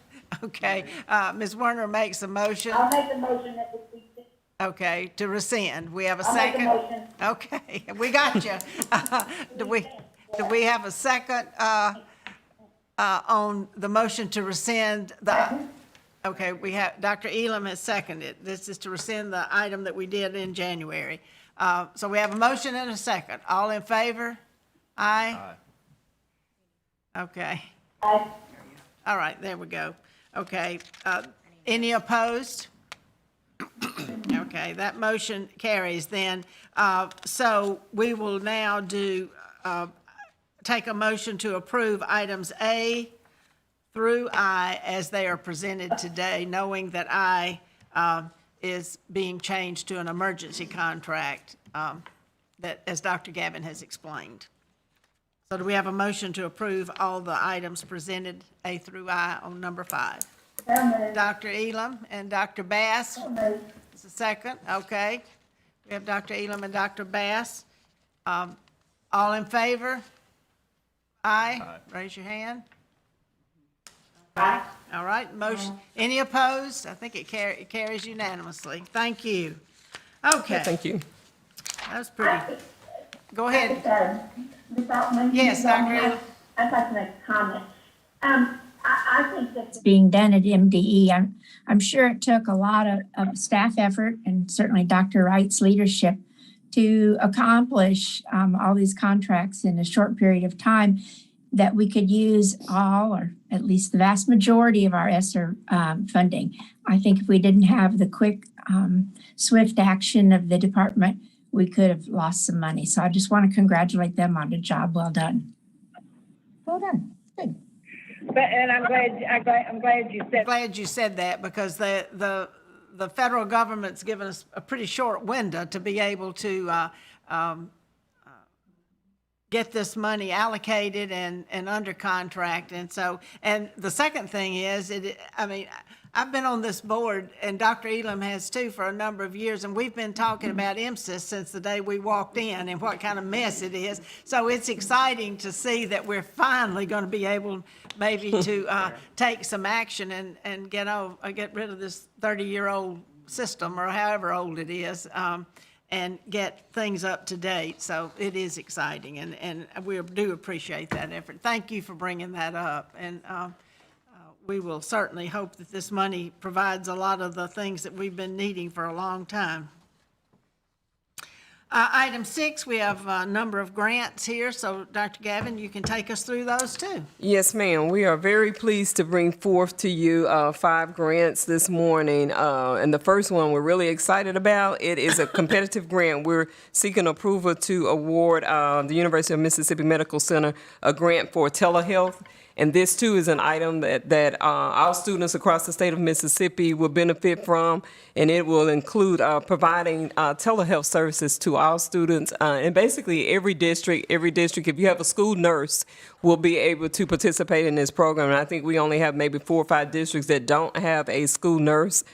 Okay, Ms. Werner makes a motion. I'll make the motion that we. Okay, to rescind. We have a I'll make a second? motion. Okay, we got you. Do we have a second on the motion to rescind the? Okay, we have, Dr. Elam has seconded. This is to rescind the item that we did in January. So we have a motion and a second. All in favor? Aye? Okay. Aye. All right, there we go. Okay, any opposed? Okay, that motion carries then. So we will now take a motion to approve items A through I as they are presented today, knowing that I is being changed to an emergency contract that, as Dr. Gavin has explained. So do we have a motion to approve all the items presented, A through I, on number 5? Dr. Elam and Dr. Bass. It's a second, okay. We have Dr. Elam and Dr. Bass. All in favor? Aye. Raise your hand. Aye. All right, motion. Any opposed? I think it carries unanimously. Thank you. Okay. Thank you. That was pretty. Go ahead. Ms. Altman? Yes, Dr. Elam. I'd like to make a comment. I think that's being done at MDE. I'm sure it took a lot of staff effort and certainly Dr. Wright's leadership to accomplish all these contracts in a short period of time, that we could use all, or at least the vast majority of our ESSER funding. I think if we didn't have the quick, swift action of the department, we could have lost some money. So I just want to congratulate them on a job well done. Well done. Good. But, and I'm glad you said that, because the federal government's given us a pretty short window to be able to get this money allocated and under contract. And so, and the second thing is, I've been on this board, and Dr. Elam has too, for a number of years, and we've been talking about MSIS since the day we walked in and what kind of mess it is. So it's exciting to see that we're finally going to be able maybe to take some action and get rid of this 30-year-old system, or however old it is, and get things up to date. So it is exciting, and we do appreciate that effort. Thank you for bringing that up. And we will certainly hope that this money provides a lot of the things that we've been needing for a long time. Item 6, we have a number of grants here, so Dr. Gavin, you can take us through those too. Yes, ma'am. We are very pleased to bring forth to you 5 grants this morning. And the first one we're really excited about, it is a competitive grant. We're seeking approval to award the University of Mississippi Medical Center a grant for telehealth. And this too is an item that our students across the state of Mississippi will benefit from, and it will include providing telehealth services to our students. And basically every district, if you have a school nurse, will be able to participate in this program. And I think we only have maybe 4 or 5 districts that don't have a school nurse.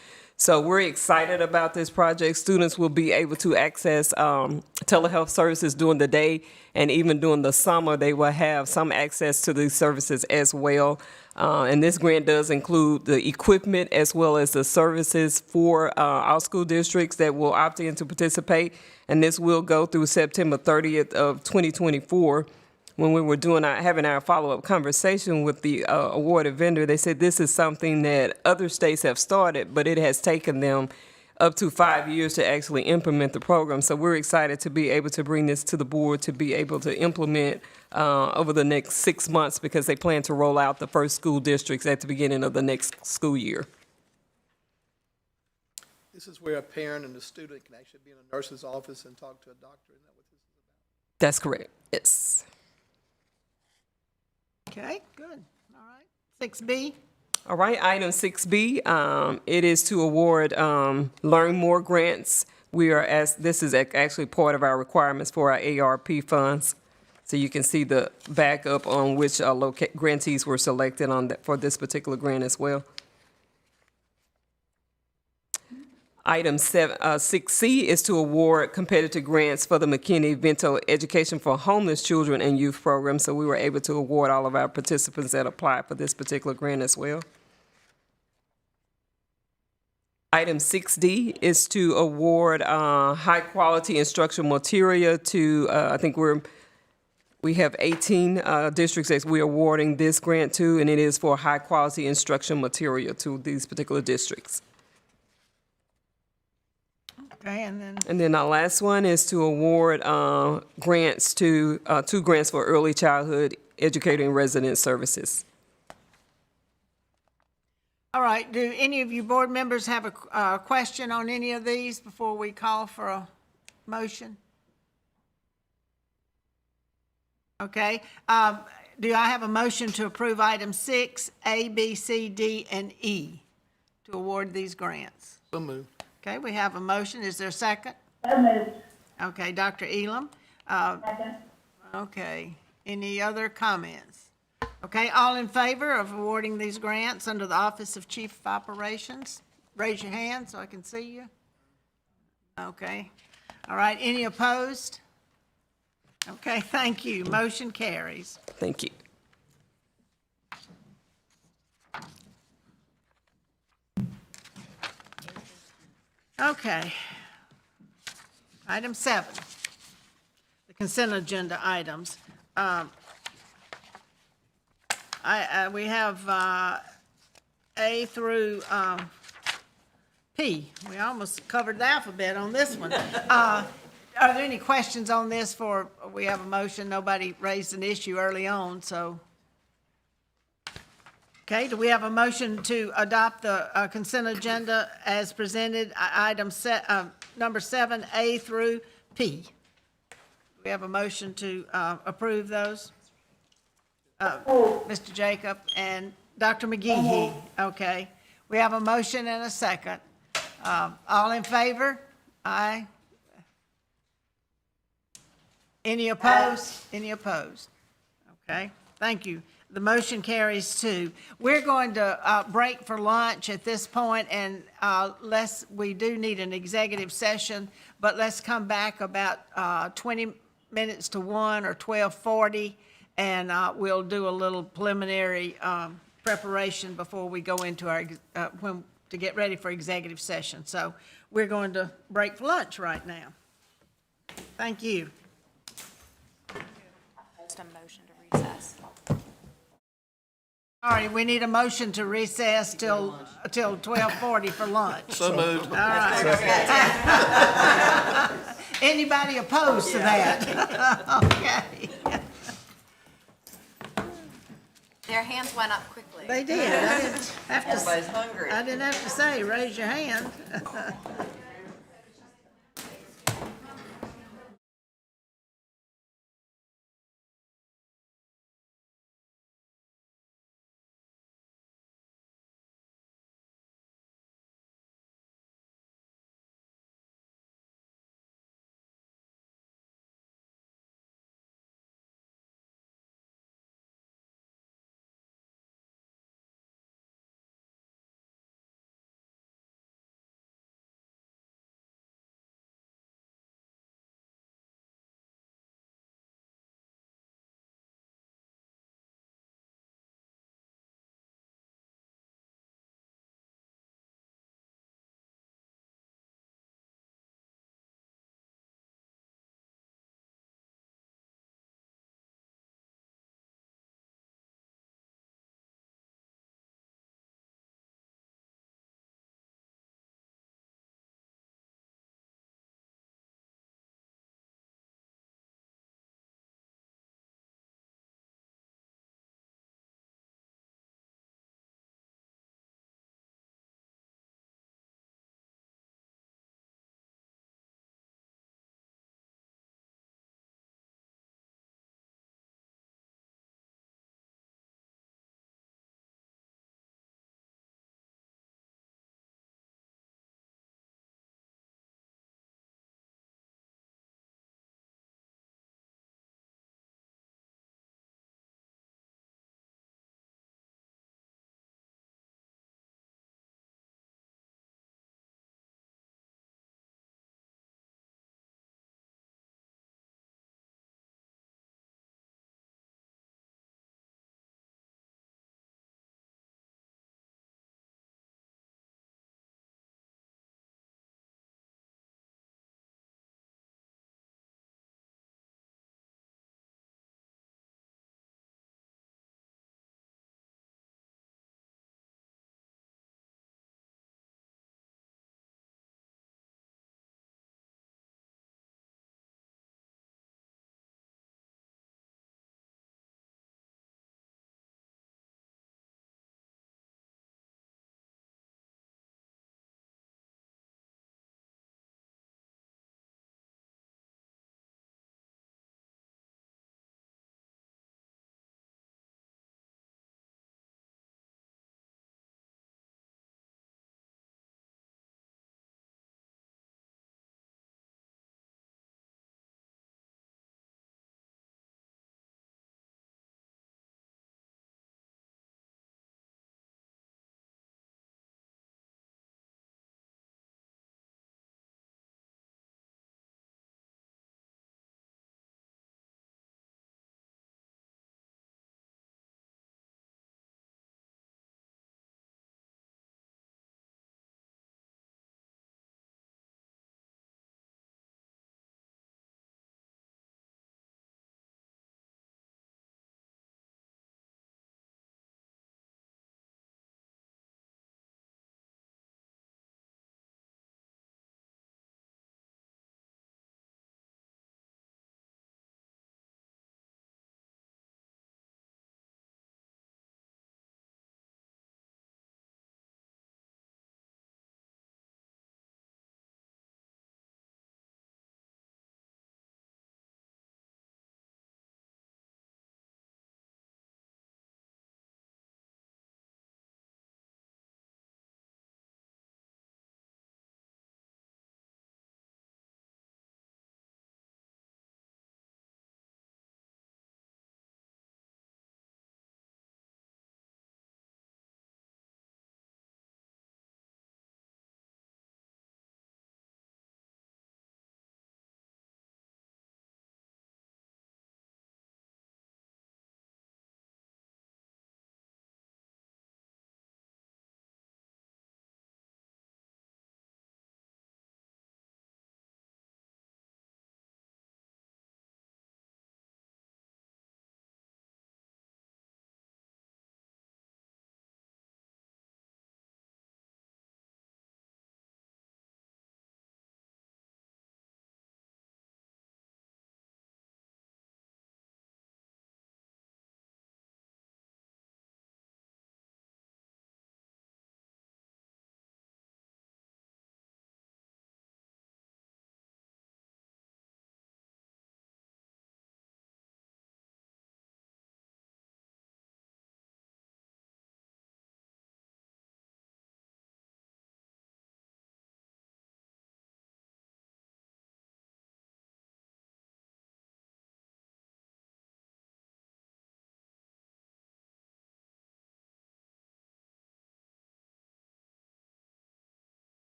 So we're excited about this project. Students will be able to access telehealth services during the day, and even during the summer, they will have some access to these services as well. And this grant does include the equipment as well as the services for our school districts that will opt in to participate. And this will go through September 30th of 2024. When we were having our follow-up conversation with the awarded vendor, they said this is something that other states have started, but it has taken them up to 5 years to actually implement the program. So we're excited to be able to bring this to the board to be able to implement over the next 6 months, because they plan to roll out the first school districts at the beginning of the next school year. This is where a parent and a student can actually be in a nurse's office and talk to a doctor. Isn't that what this is about? That's correct. Yes. Okay, good. All right. 6B. All right, item 6B, it is to award Learn More grants. This is actually part of our requirements for our ARP funds. So you can see the backup on which grantees were selected for this particular grant as well. Item 6C is to award competitive grants for the McKinney-Vento Education for Homeless Children and Youth program. So we were able to award all of our participants that applied for this particular grant as well. Item 6D is to award high-quality instructional material to, I think we have 18 districts that we're awarding this grant to, and it is for high-quality instructional material to these particular districts. Okay, and then our last one is to award grants to 2 grants for early childhood educator and resident services. All right, do any of you board members have a question on any of these before we call for a motion? Okay, do I have a motion to approve item 6, A, B, C, D, and E to award these grants? So moved. Okay, we have a motion. Is there a second? So moved. Okay, Dr. Elam. Second. Okay, any other comments? Okay, all in favor of awarding these grants under the Office of Chief of Operations? Raise your hand so I can see you. Okay, all right, any opposed? Okay, thank you. Motion carries. Thank you. Okay. Item 7, the consent agenda items. We have A through P. We almost covered the alphabet on this one. Are there any questions on this for, we have a motion, nobody raised an issue early on, so. Okay, do we have a motion to adopt the consent agenda as presented, number 7, A through P? Do we have a motion to approve those? Mr. Jacob and Dr. McGee. Okay, we have a motion and a second. All in favor? Aye. Any opposed? Any opposed? Okay, thank you. The motion carries too. We're going to break for lunch at this point, and we do need an executive session, but let's come back about 20 minutes to 1 or 12:40, and we'll do a little preliminary preparation before we go into our, to get ready for executive session. So we're going to break for lunch right now. Thank you. Just a motion to recess. All right, we need a motion to recess till 12:40 for lunch. So moved. All right. Anybody opposed to that? Okay. Their hands went up quickly. They did. Everybody's hungry. I didn't have to say, raise your hand.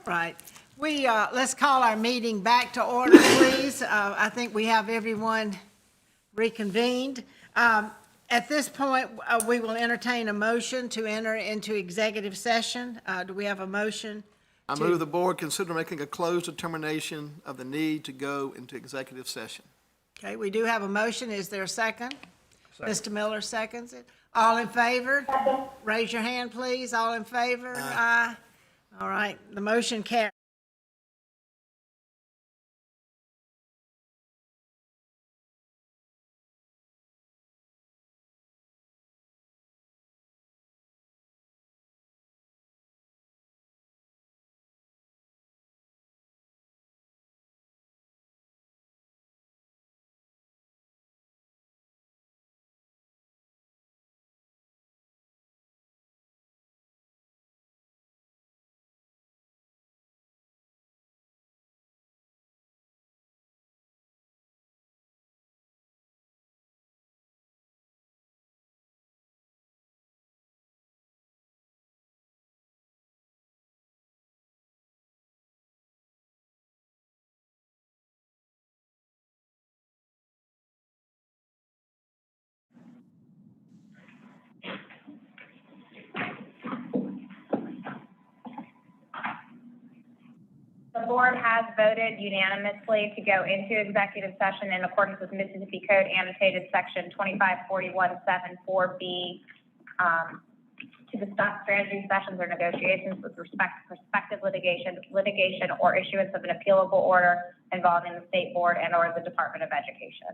Right. Let's call our meeting back to order, please. I think we have everyone reconvened. At this point, we will entertain a motion to enter into executive session. Do we have a motion? I move the board consider making a closed determination of the need to go into executive session. Okay, we do have a motion. Is there a second? Mr. Miller seconds it. All in favor? Raise your hand, please. All in favor? Aye. All right, the motion carries. The board has voted unanimously to go into executive session in accordance with Mississippi Code annotated section 254174B to discuss strategy sessions or negotiations with respect to prospective litigation or issuance of an appealable order involving the state board and or the Department of Education.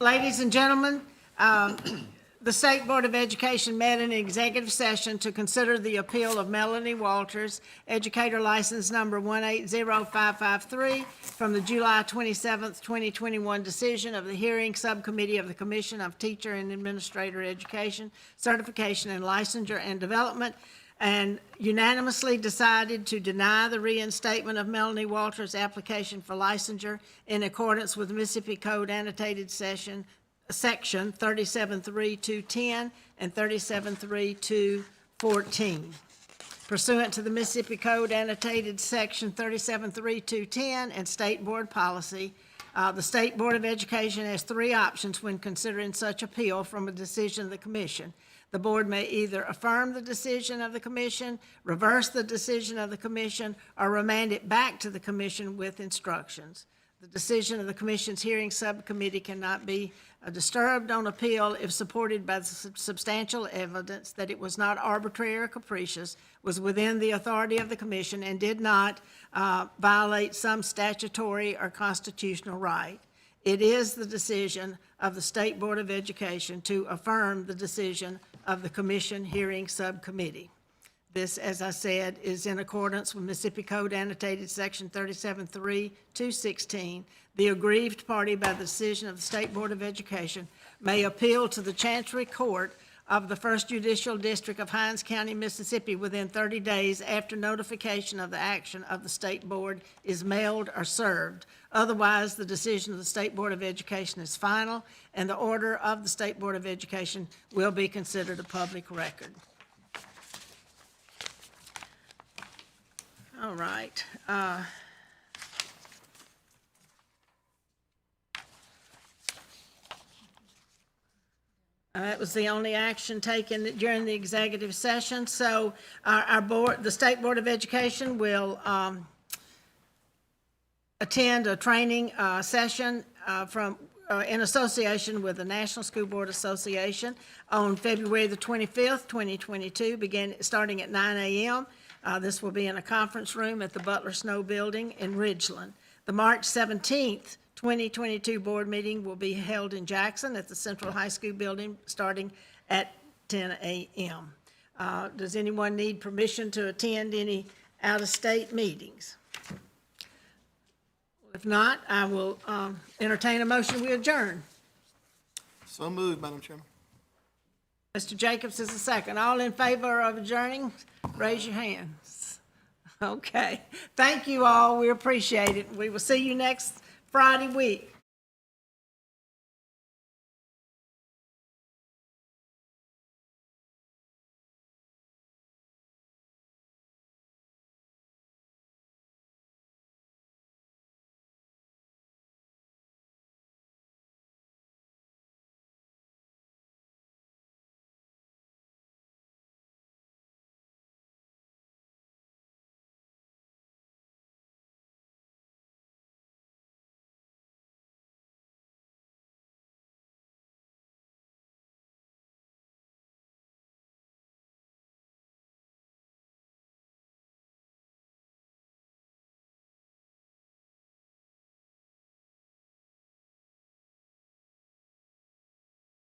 Ladies and gentlemen, the State Board of Education met in executive session to consider the appeal of Melanie Walters, educator license number 180553, from the July 27th, 2021 decision of the hearing subcommittee of the Commission of Teacher and Administrator Education, Certification and Licensure and Development, and unanimously decided to deny the reinstatement of Melanie Walters' application for licensure in accordance with Mississippi Code annotated section 37.3.210 and 37.3.214. Pursuant to the Mississippi Code annotated section 37.3.210 and state board policy, the State Board of Education has three options when considering such appeal from a decision of the commission. The board may either affirm the decision of the commission, reverse the decision of the commission, or remand it back to the commission with instructions. The decision of the commission's hearing subcommittee cannot be disturbed on appeal if supported by substantial evidence that it was not arbitrary or capricious, was within the authority of the commission, and did not violate some statutory or constitutional right. It is the decision of the State Board of Education to affirm the decision of the commission hearing subcommittee. This, as I said, is in accordance with Mississippi Code annotated section 37.3.216. The aggrieved party by the decision of the State Board of Education may appeal to the Chancery Court of the First Judicial District of Hinds County, Mississippi, within 30 days after notification of the action of the State Board is mailed or served. Otherwise, the decision of the State Board of Education is final, and the order of the State Board of Education will be considered a public record. All right. That was the only action taken during the executive session. So our board, the State Board of Education, will attend a training session in association with the National School Board Association on February the 25th, 2022, starting at 9 a.m. This will be in a conference room at the Butler Snow Building in Ridgeland. The March 17th, 2022 board meeting will be held in Jackson at the Central High School building starting at 10 a.m. Does anyone need permission to attend any out-of-state meetings? If not, I will entertain a motion. We adjourn. So moved, Madam Chairman. Mr. Jacobs is the second. All in favor of adjourning, raise your hands. Okay. Thank you all. We appreciate it. We will see you next Friday week.